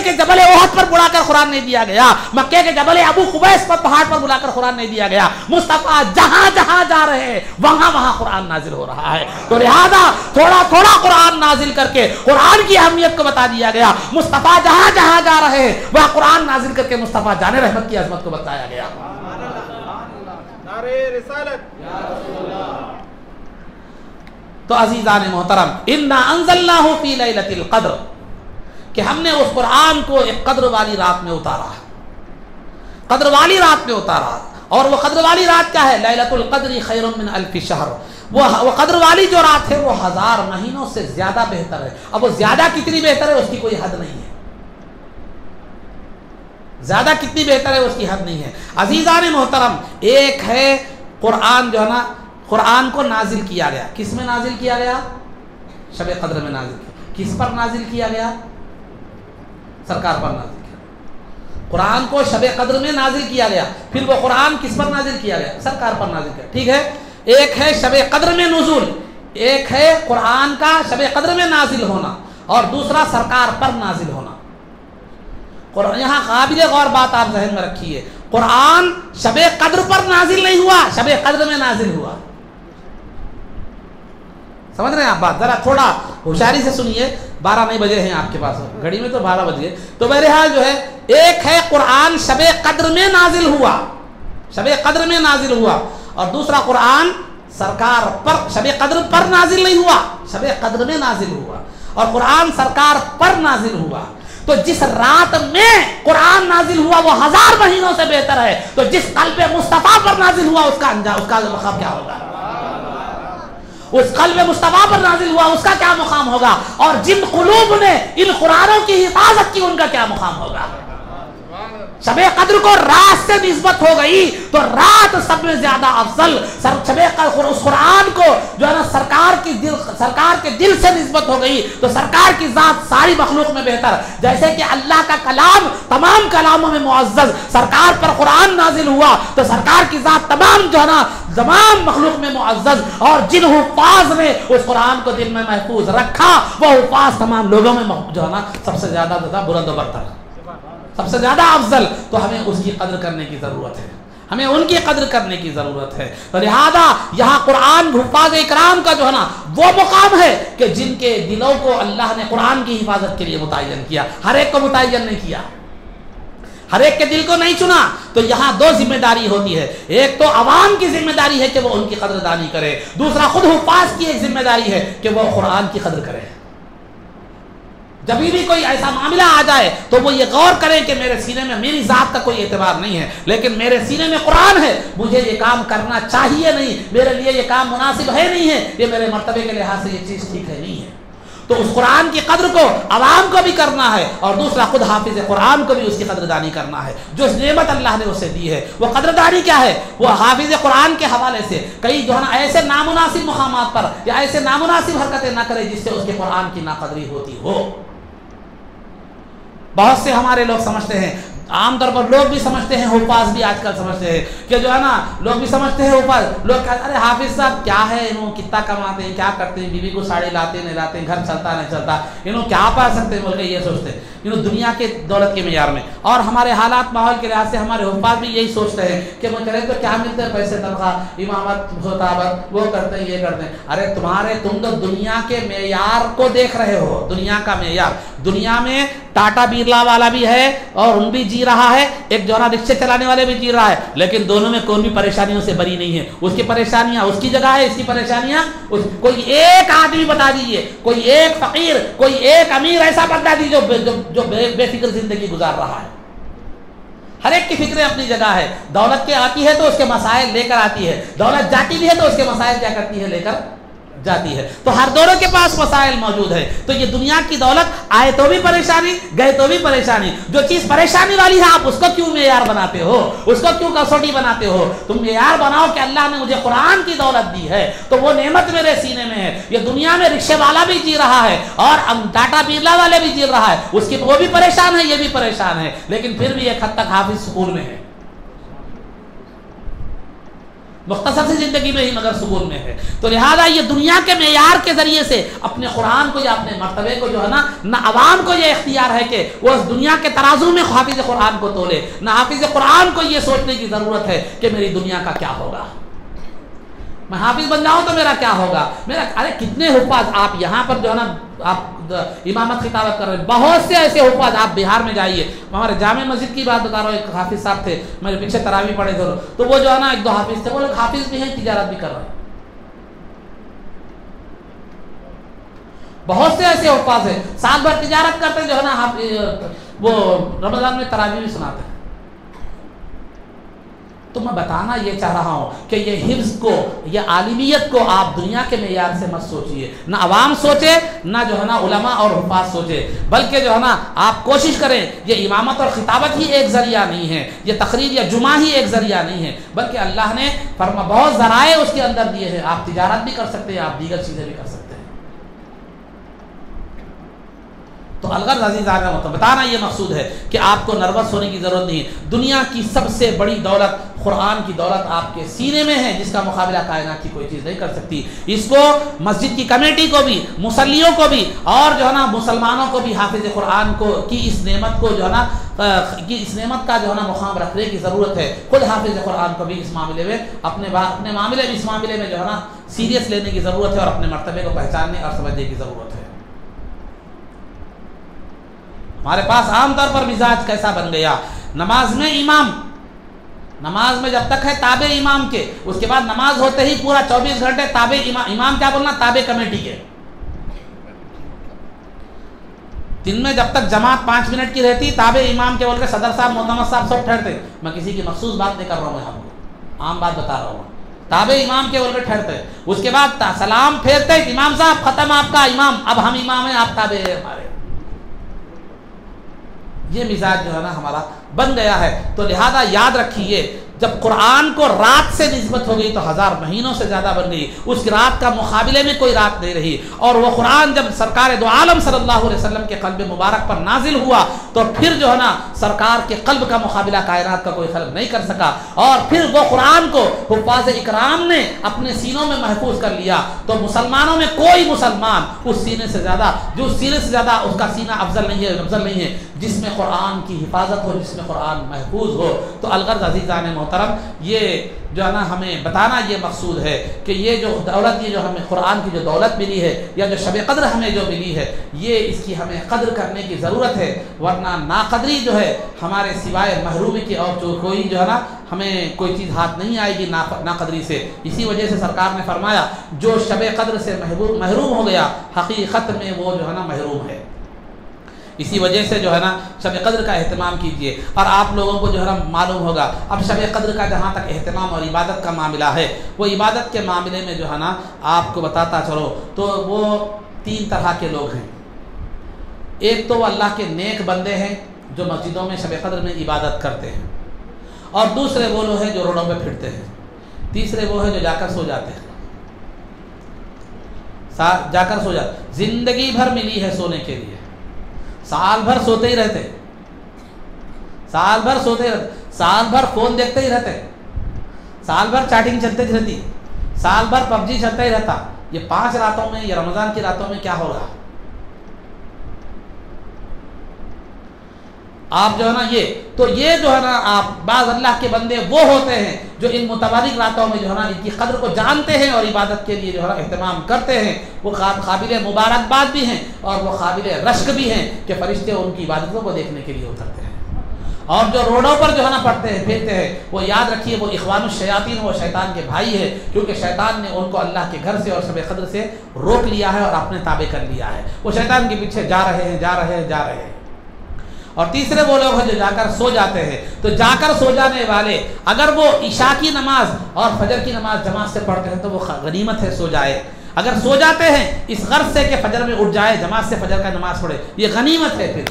کے جبل احد پر بلا کر قرآن نہیں دیا گیا، مکے کے جبل ابو قبیس پر پہاڑ پر بلا کر قرآن نہیں دیا گیا، مصطفیٰ جہاں جہاں جا رہے ہیں وہاں وہاں قرآن نازل ہو رہا ہے۔ تو لہذا تھوڑا تھوڑا قرآن نازل کر کے قرآن کی اہمیت کو بتا دیا گیا، مصطفیٰ جہاں جہاں جا رہے ہیں وہاں قرآن نازل کر کے مصطفیٰ جان رحمت کی عظمت کو بتایا گیا۔ تو عزیزان محترم، انا انزلناہ فی لیلۃ القدر، کہ ہم نے اس قرآن کو ایک قدر والی رات میں اتارا، قدر والی رات میں اتارا۔ اور وہ قدر والی رات کیا ہے، لیلۃ القدر خیر من الف شہر، وہ قدر والی جو رات ہے وہ 1000 مہینوں سے زیادہ بہتر ہے۔ اب وہ زیادہ کتنی بہتر ہے اس کی کوئی حد نہیں ہے، زیادہ کتنی بہتر ہے اس کی حد نہیں ہے۔ عزیزان محترم، ایک ہے قرآن جو ہے نا، قرآن کو نازل کیا گیا، کس میں نازل کیا گیا، شب قدر میں نازل کیا۔ کس پر نازل کیا گیا، سرکار پر نازل کیا۔ قرآن کو شب قدر میں نازل کیا گیا، پھر وہ قرآن کس پر نازل کیا گیا، سرکار پر نازل کیا، ٹھیک ہے۔ ایک ہے شب قدر میں نزول، ایک ہے قرآن کا شب قدر میں نازل ہونا، اور دوسرا سرکار پر نازل ہونا۔ یہاں قابل غور بات آپ ذہن میں رکھیے، قرآن شب قدر پر نازل نہیں ہوا، شب قدر میں نازل ہوا. سمجھ رہے ہیں آپ بات؟ ذرا تھوڑا ہوشیاری سے سنیے. 12 نہیں بجے ہیں آپ کے پاس، گھڑی میں تو 12 بج گئے. تو بہرحال جو ہے، ایک ہے قرآن شب قدر میں نازل ہوا، شب قدر میں نازل ہوا، اور دوسرا قرآن سرکار پر شب قدر پر نازل نہیں ہوا، شب قدر میں نازل ہوا، اور قرآن سرکار پر نازل ہوا. تو جس رات میں قرآن نازل ہوا وہ 1000 مہینوں سے بہتر ہے. تو جس قلب مصطفیٰ پر نازل ہوا اس کا انجام، اس کا مقام کیا ہوگا؟ اس قلب مصطفیٰ پر نازل ہوا اس کا کیا مقام ہوگا؟ اور جن قلوب نے ان قرآنوں کی حفاظت کی ان کا کیا مقام ہوگا؟ شب قدر کو رات سے نسبت ہو گئی تو رات سب میں زیادہ افضل. شب قدر اس قرآن کو جو ہے نا سرکار کے دل سے نسبت ہو گئی تو سرکار کی ذات ساری مخلوق میں بہتر. جیسے کہ اللہ کا کلام تمام کلاموں میں معزز، سرکار پر قرآن نازل ہوا تو سرکار کی ذات تمام جو ہے نا تمام مخلوق میں معزز. اور جن حفاظ نے اس قرآن کو دل میں محفوظ رکھا وہ حفاظ تمام لوگوں میں جو ہے نا سب سے زیادہ بلند و برتر، سب سے زیادہ افضل. تو ہمیں اس کی قدر کرنے کی ضرورت ہے، ہمیں ان کی قدر کرنے کی ضرورت ہے. تو لہذا یہاں قرآن حفاظ اکرام کا جو ہے نا وہ مقام ہے کہ جن کے دلوں کو اللہ نے قرآن کی حفاظت کے لیے متعین کیا. ہر ایک کو متعین نہیں کیا، ہر ایک کے دل کو نہیں چنا. تو یہاں 2 ذمہ داری ہوتی ہے. ایک تو عوام کی ذمہ داری ہے کہ وہ ان کی قدردانی کرے، دوسرا خود حفاظ کی ایک ذمہ داری ہے کہ وہ قرآن کی قدر کرے. جب بھی کوئی ایسا معاملہ آ جائے تو وہ یہ غور کریں کہ میرے سینے میں میری ذات کا کوئی اعتبار نہیں ہے، لیکن میرے سینے میں قرآن ہے، مجھے یہ کام کرنا چاہیے نہیں، میرے لیے یہ کام مناسب ہے نہیں ہے، یہ میرے مرتبے کے لحاظ سے یہ چیز ٹھیک ہے نہیں ہے. تو اس قرآن کی قدر کو عوام کو بھی کرنا ہے، اور دوسرا خود حافظ قرآن کو بھی اس کی قدردانی کرنا ہے. جو نعمت اللہ نے اسے دی ہے وہ قدردانی کیا ہے؟ وہ حافظ قرآن کے حوالے سے کئی جو ہے نا ایسے نامناسب مقامات پر یا ایسے نامناسب حرکتیں نہ کرے جس سے اس کے قرآن کی ناقدری ہوتی ہو. بہت سے ہمارے لوگ سمجھتے ہیں، عام طور پر لوگ بھی سمجھتے ہیں، حفاظ بھی آج کل سمجھتے ہیں کہ جو ہے نا لوگ بھی سمجھتے ہیں حفاظ، لوگ کہتے ہیں ارے حافظ صاحب کیا ہے، انہوں کتنا کماتے ہیں، کیا کرتے ہیں، بیوی کو ساڑی لاتے نہیں لاتے ہیں، گھر چلتا نہیں چلتا، انہوں کیا پا سکتے ہیں بول کے یہ سوچتے ہیں انہوں دنیا کے دولت کے معیار میں. اور ہمارے حالات ماحول کے لحاظ سے ہمارے حفاظ بھی یہی سوچتے ہیں کہ وہ کریں تو کیا ملتے ہیں، پیسے، تنخواہ، امامت، خطابت، وہ کرتے ہیں یہ کرتے ہیں. ارے تم تو دنیا کے معیار کو دیکھ رہے ہو، دنیا کا معیار. دنیا میں ٹاٹا بیرلا والا بھی ہے اور ان بھی جی رہا ہے، ایک جو ہے نا رکشے چلانے والے بھی جی رہا ہے، لیکن دونوں میں کون بھی پریشانیوں سے بری نہیں ہے. اس کی پریشانیاں اس کی جگہ ہے، اس کی پریشانیاں کوئی ایک آدمی بتا دیجئے، کوئی ایک فقیر، کوئی ایک امیر ایسا بتا دیجئے جو بے فکر زندگی گزار رہا ہے. ہر ایک کی فکریں اپنی جگہ ہے. دولت کے آتی ہے تو اس کے مسائل لے کر آتی ہے، دولت جاتی بھی ہے تو اس کے مسائل کیا کرتی ہے، لے کر جاتی ہے. تو ہر دونوں کے پاس مسائل موجود ہے. تو یہ دنیا کی دولت آئے تو بھی پریشانی، گئے تو بھی پریشانی. جو چیز پریشانی والی ہے آپ اس کو کیوں معیار بناتے ہو، اس کو کیوں کسوٹی بناتے ہو؟ تم معیار بناؤ کہ اللہ نے مجھے قرآن کی دولت دی ہے تو وہ نعمت میرے سینے میں ہے. یہ دنیا میں رکشے والا بھی جی رہا ہے اور ٹاٹا بیرلا والے بھی جی رہا ہے، اس کی وہ بھی پریشان ہے، یہ بھی پریشان ہے، لیکن پھر بھی ایک حد تک حافظ سکون میں ہے، مختصر سی زندگی میں ہی مگر سکون میں ہے. تو لہذا یہ دنیا کے معیار کے ذریعے سے اپنے قرآن کو یا اپنے مرتبے کو جو ہے نا، نہ عوام کو یہ اختیار ہے کہ وہ اس دنیا کے ترازو میں حافظ قرآن کو تولے، نہ حافظ قرآن کو یہ سوچنے کی ضرورت ہے کہ میری دنیا کا کیا ہوگا، میں حافظ بن جاؤں تو میرا کیا ہوگا. میرا ارے کتنے حفاظ آپ یہاں پر جو ہے نا آپ امامت خطابت کر رہے ہیں، بہت سے ایسے حفاظ آپ بہار میں جائیے. ہمارے جامع مسجد کی بات بتا رہا ہوں، ایک حافظ صاحب تھے، میرے پیچھے تراویح پڑھے تھے، تو وہ جو ہے نا 1-2 حافظ تھے، وہ لوگ حافظ بھی ہیں، تجارت بھی کر رہے ہیں. بہت سے ایسے حفاظ ہیں سال بھر تجارت کرتے جو ہے نا وہ رمضان میں تراویح بھی سناتے ہیں. تو میں بتانا یہ چاہ رہا ہوں کہ یہ حفظ کو، یہ عالمیت کو آپ دنیا کے معیار سے مت سوچئے، نہ عوام سوچے، نہ جو ہے نا علماء اور حفاظ سوچے، بلکہ جو ہے نا آپ کوشش کریں. یہ امامت اور خطابت ہی ایک ذریعہ نہیں ہے، یہ تقریر یا جمعہ ہی ایک ذریعہ نہیں ہے، بلکہ اللہ نے بہت ذرائع اس کے اندر دیے ہیں. آپ تجارت بھی کر سکتے ہیں، آپ دیگر چیزیں بھی کر سکتے ہیں. تو الغرض عزیزان کا مطلب بتانا یہ مقصود ہے کہ آپ کو نروس ہونے کی ضرورت نہیں ہے. دنیا کی سب سے بڑی دولت قرآن کی دولت آپ کے سینے میں ہے جس کا مقابلہ کائنات کی کوئی چیز نہیں کر سکتی. اس کو مسجد کی کمیٹی کو بھی، مصلیوں کو بھی، اور جو ہے نا مسلمانوں کو بھی حافظ قرآن کو کی اس نعمت کو جو ہے نا اس نعمت کا جو ہے نا مقام رکھنے کی ضرورت ہے. خود حافظ قرآن کو بھی اس معاملے میں اپنے معاملے میں، اس معاملے میں جو ہے نا سیریس لینے کی ضرورت ہے اور اپنے مرتبے کو پہچاننے اور سمجھنے کی ضرورت ہے. ہمارے پاس عام طور پر مزاج کیسا بن گیا، نماز میں امام، نماز میں جب تک ہے تابع امام کے، اس کے بعد نماز ہوتے ہی پورا 24 گھنٹے تابع امام کیا بولنا، تابع کمیٹی کے. دن میں جب تک جماعت 5 منٹ کی رہتی تابع امام کے بول کے صدر صاحب، معتمد صاحب سب ٹھہرتے. میں کسی کی مخصوص بات نہیں کر رہا ہوں، میں آپ کو عام بات بتا رہا ہوں. تابع امام کے بول کے ٹھہرتے، اس کے بعد سلام پھیرتے، امام صاحب ختم آپ کا امام، اب ہم امام ہیں آپ تابع ہیں ہمارے. یہ مزاج جو ہے نا ہمارا بن گیا ہے. تو لہذا یاد رکھیے، جب قرآن کو رات سے نسبت ہو گئی تو 1000 مہینوں سے زیادہ بن گئی. اس رات کا مقابلے میں کوئی رات نہیں رہی. اور وہ قرآن جب سرکار دو عالم صلی اللہ علیہ وسلم کے قلب مبارک پر نازل ہوا تو پھر جو ہے نا سرکار کے قلب کا مقابلہ کائنات کا کوئی خلق نہیں کر سکا. اور پھر وہ قرآن کو حفاظ اکرام نے اپنے سینوں میں محفوظ کر لیا. تو مسلمانوں میں کوئی مسلمان اس سینے سے زیادہ، جو سینے سے زیادہ اس کا سینہ افضل نہیں ہے جس میں قرآن کی حفاظت ہو، جس میں قرآن محفوظ ہو. تو الغرض عزیزان محترم، یہ جو ہے نا ہمیں بتانا یہ مقصود ہے کہ یہ جو دولت، یہ جو ہمیں قرآن کی جو دولت ملی ہے یا جو شب قدر ہمیں جو ملی ہے، یہ اس کی ہمیں قدر کرنے کی ضرورت ہے. ورنہ ناقدری جو ہے ہمارے سوائے محرومی کی اور جو کوئی جو ہے نا ہمیں کوئی چیز ہاتھ نہیں آئے گی ناقدری سے. اسی وجہ سے سرکار نے فرمایا جو شب قدر سے محروم ہو گیا حقیقت میں وہ جو ہے نا محروم ہے. اسی وجہ سے جو ہے نا شب قدر کا اہتمام کیجئے. اور آپ لوگوں کو جو ہے نا معلوم ہوگا، اب شب قدر کا جہاں تک اہتمام اور عبادت کا معاملہ ہے، وہ عبادت کے معاملے میں جو ہے نا آپ کو بتاتا چلو تو وہ 3 طرح کے لوگ ہیں. ایک تو وہ اللہ کے نیک بندے ہیں جو مسجدوں میں شب قدر میں عبادت کرتے ہیں، اور دوسرے وہ لوگ ہیں جو روڈوں پہ پھرتے ہیں، تیسرے وہ ہیں جو جا کر سو جاتے ہیں. جا کر سو جاتے، زندگی بھر ملی ہے سونے کے لیے، سال بھر سوتے ہی رہتے، سال بھر سوتے ہی رہتے، سال بھر فون دیکھتے ہی رہتے، سال بھر چیٹنگ چلتے ہی رہتی، سال بھر پب جی چلتا ہی رہتا. یہ 5 راتوں میں، یہ رمضان کی راتوں میں کیا ہو رہا؟ آپ جو ہے نا یہ جو ہے نا آپ بعض اللہ کے بندے وہ ہوتے ہیں جو ان متبارک راتوں میں جو ہے نا ان کی قدر کو جانتے ہیں اور عبادت کے لیے جو ہے نا اہتمام کرتے ہیں. وہ قابل مبارکباد بھی ہیں اور وہ قابل رشک بھی ہیں کہ فرشتے ان کی عبادتوں کو دیکھنے کے لیے اترتے ہیں. اور جو روڈوں پر جو ہے نا پڑھتے ہیں پھرتے ہیں، وہ یاد رکھیے وہ اخوان الشیاطین، وہ شیطان کے بھائی ہے، کیونکہ شیطان نے ان کو اللہ کے گھر سے اور شب قدر سے روک لیا ہے اور اپنے تابع کر لیا ہے. وہ شیطان کے پیچھے جا رہے ہیں. اور تیسرے وہ لوگ ہیں جو جا کر سو جاتے ہیں. تو جا کر سو جانے والے اگر وہ عشاء کی نماز اور فجر کی نماز جماعت سے پڑھتے ہیں تو وہ غنیمت ہے، سو جائے. اگر سو جاتے ہیں اس غرض سے کہ فجر میں اٹھ جائے، جماعت سے فجر کا نماز پڑھے، یہ غنیمت ہے. پھر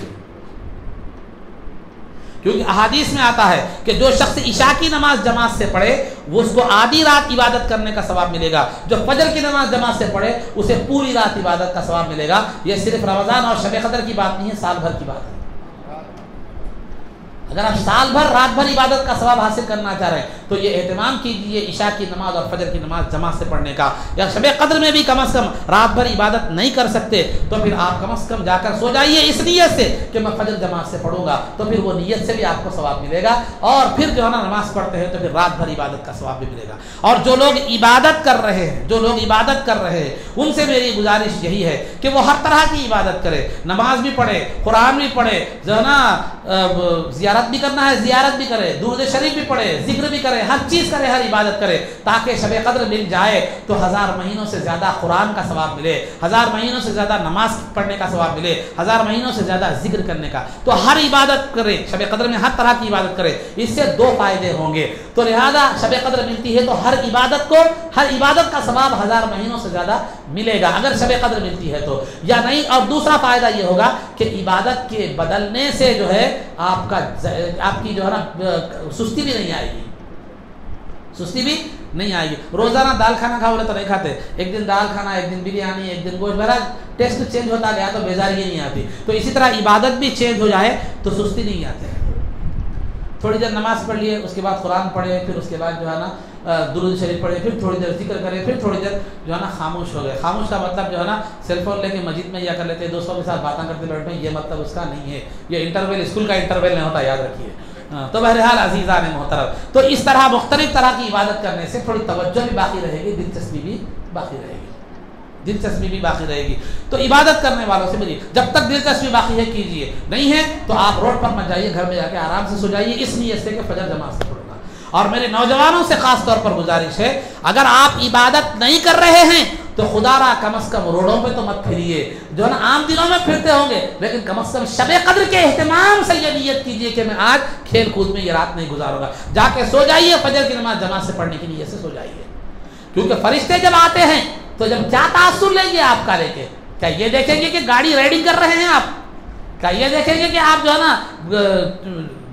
کیونکہ احادیث میں آتا ہے کہ جو شخص عشاء کی نماز جماعت سے پڑھے وہ اس کو آدھی رات عبادت کرنے کا ثواب ملے گا، جو فجر کی نماز جماعت سے پڑھے اسے پوری رات عبادت کا ثواب ملے گا. یہ صرف رمضان اور شب قدر کی بات نہیں ہے، سال بھر کی بات ہے. اگر آپ سال بھر رات بھر عبادت کا ثواب حاصل کرنا چاہ رہے ہیں تو یہ اہتمام کیجیے عشاء کی نماز اور فجر کی نماز جماعت سے پڑھنے کا. یا شب قدر میں بھی کم از کم رات بھر عبادت نہیں کر سکتے تو پھر آپ کم از کم جا کر سو جائیے اس نیت سے کہ میں فجر جماعت سے پڑھوں گا، تو پھر وہ نیت سے بھی آپ کو ثواب ملے گا. اور پھر جو ہے نا نماز پڑھتے ہیں تو پھر رات بھر عبادت کا ثواب بھی ملے گا. اور جو لوگ عبادت کر رہے ہیں ان سے میری گزارش یہی ہے کہ وہ ہر طرح کی عبادت کرے، نماز بھی پڑھے، قرآن بھی پڑھے، جو ہے نا زیارت بھی کرنا ہے زیارت بھی کرے، درود شریف بھی پڑھے، ذکر بھی کرے، ہر چیز کرے، ہر عبادت کرے، تاکہ شب قدر مل جائے تو 1000 مہینوں سے زیادہ قرآن کا ثواب ملے، 1000 مہینوں سے زیادہ نماز پڑھنے کا ثواب ملے، 1000 مہینوں سے زیادہ ذکر کرنے کا. تو ہر عبادت کرے، شب قدر میں ہر طرح کی عبادت کرے، اس سے 2 فائدے ہوں گے. تو لہذا شب قدر ملتی ہے تو ہر عبادت کا ثواب 1000 مہینوں سے زیادہ ملے گا اگر شب قدر ملتی ہے تو، یا نہیں. اور دوسرا فائدہ یہ ہوگا کہ عبادت کے بدلنے سے جو ہے آپ کی جو ہے نا سستی بھی نہیں آئے گی. روزانہ دال کھانا کھاؤ تو نہیں کھاتے، ایک دن دال کھانا، ایک دن بریانی، ایک دن گوشت، بہرحال ٹیسٹ چینج ہوتا گیا تو بیزاری نہیں آتی. تو اسی طرح عبادت بھی چینج ہو جائے تو سستی نہیں آتی. تھوڑی دیر نماز پڑھ لیے، اس کے بعد قرآن پڑھے، پھر اس کے بعد جو ہے نا درود شریف پڑھے، پھر تھوڑی دیر ذکر کرے، پھر تھوڑی دیر جو ہے نا خاموش ہو گئے۔ خاموش کا مطلب جو ہے نا سیل فون لے کے مسجد میں یا کر لیتے، دوستوں کے ساتھ باتیں کرتے بیٹھے، یہ مطلب اس کا نہیں ہے، یہ انٹرول اسکول کا انٹرول نہیں ہوتا، یاد رکھیے۔ تو بہرحال عزیزان محترم، تو اس طرح مختلف طرح کی عبادت کرنے سے تھوڑی توجہ بھی باقی رہے گی، دلچسپی بھی باقی رہے گی، دلچسپی بھی باقی رہے گی۔ تو عبادت کرنے والوں سے بولیے جب تک دلچسپی باقی ہے کیجئے، نہیں ہے تو آپ روڈ پر مت جائیے، گھر میں جا کے آرام سے سو جائیے، اس نیت سے کہ فجر جماعت سے پڑھوں گا۔ اور میرے نوجوانوں سے خاص طور پر گزارش ہے، اگر آپ عبادت نہیں کر رہے ہیں تو خدا را کم از کم روڈوں پہ تو مت پھریے، جو ہے نا عام دنوں میں پھرتے ہوں گے، لیکن کم از کم شب قدر کے اہتمام سے یہ نیت کیجئے کہ میں آج کھیل کود میں یہ رات نہیں گزاروں گا۔ جا کے سو جائیے، فجر کی نماز جماعت سے پڑھنے کی نیت سے سو جائیے، کیونکہ فرشتے جب آتے ہیں تو جب کیا تاثر لیں گے آپ کا لے کے؟ کیا یہ دیکھیں گے کہ گاڑی رائڈنگ کر رہے ہیں آپ؟ کیا یہ دیکھیں گے کہ آپ جو ہے نا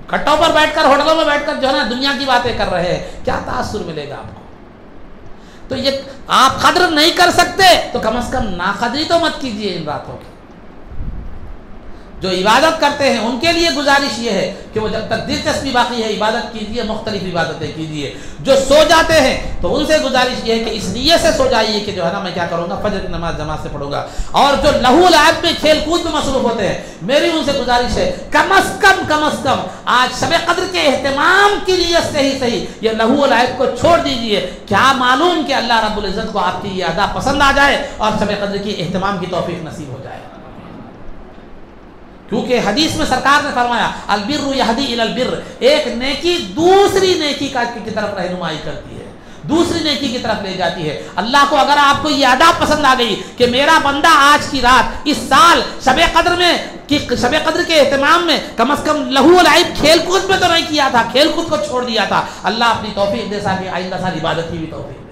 کھٹوں پر بیٹھ کر، ہوٹلوں میں بیٹھ کر جو ہے نا دنیا کی باتیں کر رہے ہیں؟ کیا تاثر ملے گا آپ کو؟ تو یہ آپ قدر نہیں کر سکتے تو کم از کم ناقدری تو مت کیجیے ان راتوں کی۔ جو عبادت کرتے ہیں ان کے لیے گزارش یہ ہے کہ وہ جب تک دلچسپی باقی ہے عبادت کیجیے، مختلف عبادتیں کیجیے۔ جو سو جاتے ہیں تو ان سے گزارش یہ ہے کہ اس نیت سے سو جائیے کہ جو ہے نا میں کیا کروں گا، فجر کی نماز جماعت سے پڑھوں گا۔ اور جو لہو لعب میں کھیل کود میں مصروف ہوتے ہیں، میری ان سے گزارش ہے کم از کم آج شب قدر کے اہتمام کی نیت سے ہی صحیح یہ لہو لعب کو چھوڑ دیجیے۔ کیا معلوم کہ اللہ رب العزت کو آپ کی یہ ادا پسند آ جائے اور شب قدر کی اہتمام کی توفیق نصیب ہو جائے۔ کیونکہ حدیث میں سرکار نے فرمایا البر یہدی الی البر، ایک نیکی دوسری نیکی کی طرف رہنمائی کرتی ہے، دوسری نیکی کی طرف لے جاتی ہے۔ اللہ کو اگر آپ کو یہ ادا پسند آ گئی کہ میرا بندہ آج کی رات، اس سال شب قدر میں شب قدر کے اہتمام میں کم از کم لہو لعب کھیل کود میں تو نہیں کیا تھا، کھیل کود کو چھوڑ دیا تھا، اللہ اپنی توفیق دے سا کہ آئندہ سال عبادت کی بھی توفیق دے۔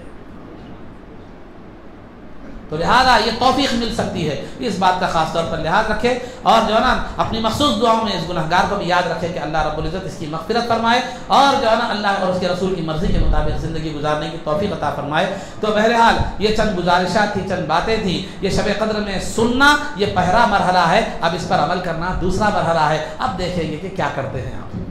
تو لہذا یہ توفیق مل سکتی ہے، اس بات کا خاص طور پر لحاظ رکھے، اور جو ہے نا اپنی مخصوص دعاؤں میں اس گنہگار کو بھی یاد رکھے کہ اللہ رب العزت اس کی مغفرت فرمائے، اور جو ہے نا اللہ اور اس کے رسول کی مرضی کے مطابق زندگی گزارنے کی توفیق عطا فرمائے۔ تو بہرحال یہ چند گزارشات تھی، چند باتیں تھیں۔ یہ شب قدر میں سننا یہ پہلا مرحلہ ہے، اب اس پر عمل کرنا دوسرا مرحلہ ہے۔ اب دیکھیں گے کہ کیا کرتے ہیں آپ۔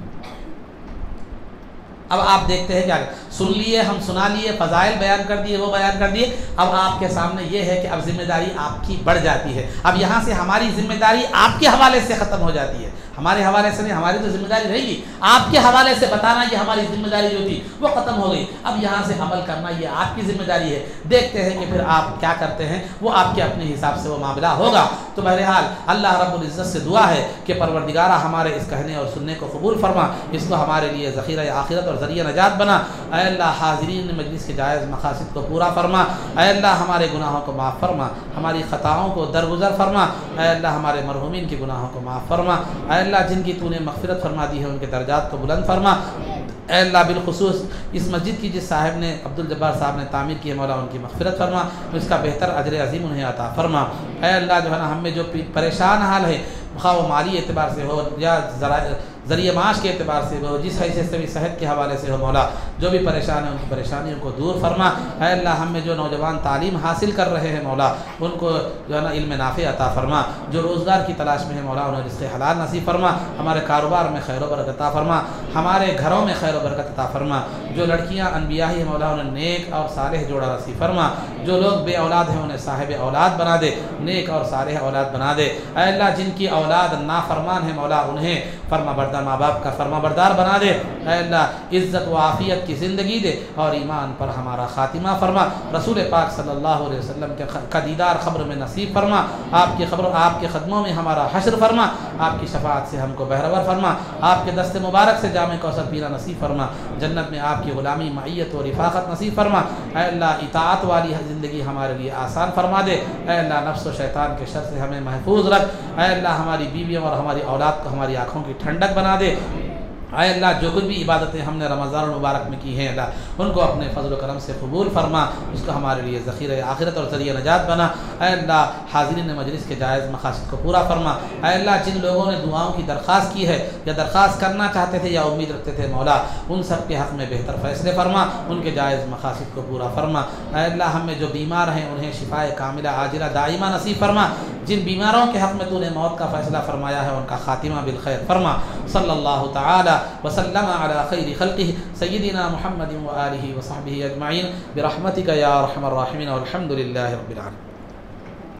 اب آپ دیکھتے ہیں کیا سن لیے، ہم سنا لیے، فضائل بیان کر دیے، وہ بیان کر دیے۔ اب آپ کے سامنے یہ ہے کہ اب ذمہ داری آپ کی بڑھ جاتی ہے۔ اب یہاں سے ہماری ذمہ داری آپ کے حوالے سے ختم ہو جاتی ہے، ہمارے حوالے سے نہیں، ہماری تو ذمہ داری رہے گی، آپ کے حوالے سے بتانا یہ ہماری ذمہ داری جو تھی وہ ختم ہو گئی۔ اب یہاں سے عمل کرنا یہ آپ کی ذمہ داری ہے۔ دیکھتے ہیں کہ پھر آپ کیا کرتے ہیں، وہ آپ کے اپنے حساب سے وہ معاملہ ہوگا۔ تو بہرحال اللہ رب العزت سے دعا ہے کہ پروردگارہ ہمارے اس کہنے اور سننے کو قبول فرما، اس کو ہمارے لیے ذخیرہ آخرت اور ذریعہ نجات بنا۔ اے اللہ حاضرین مجلس کے جائز مقاصد کو پورا فرما، اے اللہ ہمارے گناہوں کو معاف فرما، ہماری خطاؤں کو درگزر فرما، اے اللہ ہمارے مرحومین کے گناہوں کو معاف فرما، اے اللہ جن کی تو نے مغفرت فرما دی ہے ان کے درجات کو بلند فرما۔ اے اللہ بالخصوص اس مسجد کی جس صاحب نے عبدالجبار صاحب نے تعمیر کی ہے مولا ان کی مغفرت فرما، اس کا بہتر اجر عظیم انہیں عطا فرما۔ اے اللہ جو ہے نا ہم میں جو پریشان حال ہے، خواہ وہ مالی اعتبار سے ہو یا ذریعہ معاش کے اعتبار سے ہو، جس حیثیت سے بھی صحت کے حوالے سے ہو، مولا جو بھی پریشان ہیں ان کی پریشانیوں کو دور فرما۔ اے اللہ ہم میں جو نوجوان تعلیم حاصل کر رہے ہیں مولا ان کو جو ہے نا علم نافع عطا فرما، جو روزگار کی تلاش میں ہے مولا انہیں رزق حلال نصیب فرما، ہمارے کاروبار میں خیر و برکت عطا فرما، ہمارے گھروں میں خیر و برکت عطا فرما، جو لڑکیاں انبیاء ہیں مولا انہیں نیک اور صالح جوڑا نصیب فرما، جو لوگ بے اولاد ہیں انہیں صاحب اولاد بنا دے، نیک اور صالح اولاد بنا دے۔ اے اللہ جن کی اولاد نافرمان ہے مولا انہیں فرما بردار ماں باپ کا فرما بردار بنا دے۔ اے اللہ عزت و عافیت کی زندگی دے اور ایمان پر ہمارا خاتمہ فرما، رسول پاک صلی اللہ علیہ وسلم کا دیدار قبر میں نصیب فرما، آپ کے قدموں میں ہمارا حشر فرما، آپ کی شفاعت سے ہم کو بہرور فرما، آپ کے دست مبارک سے جام کوثر پینا نصیب فرما، جنت میں آپ کی غلامی معیت و رفاقت نصیب فرما۔ اے اللہ اطاعت والی زندگی ہمارے لیے آسان فرما دے۔ اے اللہ نفس و شیطان کے شر سے ہمیں محفوظ رکھ۔ اے اللہ ہماری بیویوں اور ہماری اولاد کو ہماری آنکھوں کی ٹھنڈک بنا دے۔ اے اللہ جو کچھ بھی عبادتیں ہم نے رمضان المبارک میں کی ہیں اللہ ان کو اپنے فضل و کرم سے قبول فرما، اس کو ہمارے لیے ذخیرہ آخرت اور ذریعہ نجات بنا۔ اے اللہ حاضرین مجلس کے جائز مقاصد کو پورا فرما۔ اے اللہ جن لوگوں نے دعاؤں کی درخواست کی ہے یا درخواست کرنا چاہتے تھے یا امید رکھتے تھے مولا ان سب کے حق میں بہتر فیصلے فرما، ان کے جائز مقاصد کو پورا فرما۔ اے اللہ ہم میں جو بیمار ہیں انہیں شفائے کاملہ عاجلہ دائمہ نصیب فرما، جن بیماروں کے حق میں تو نے موت کا فیصلہ فرمایا ہے ان کا خاتمہ بالخیر فرما. صلی اللہ تعالی وسلم علی خیر خلقہ سیدنا محمد و آلہ و صحبہ اجمعین برحمتک یا ارحم الراحمین والحمد للہ رب العالمین.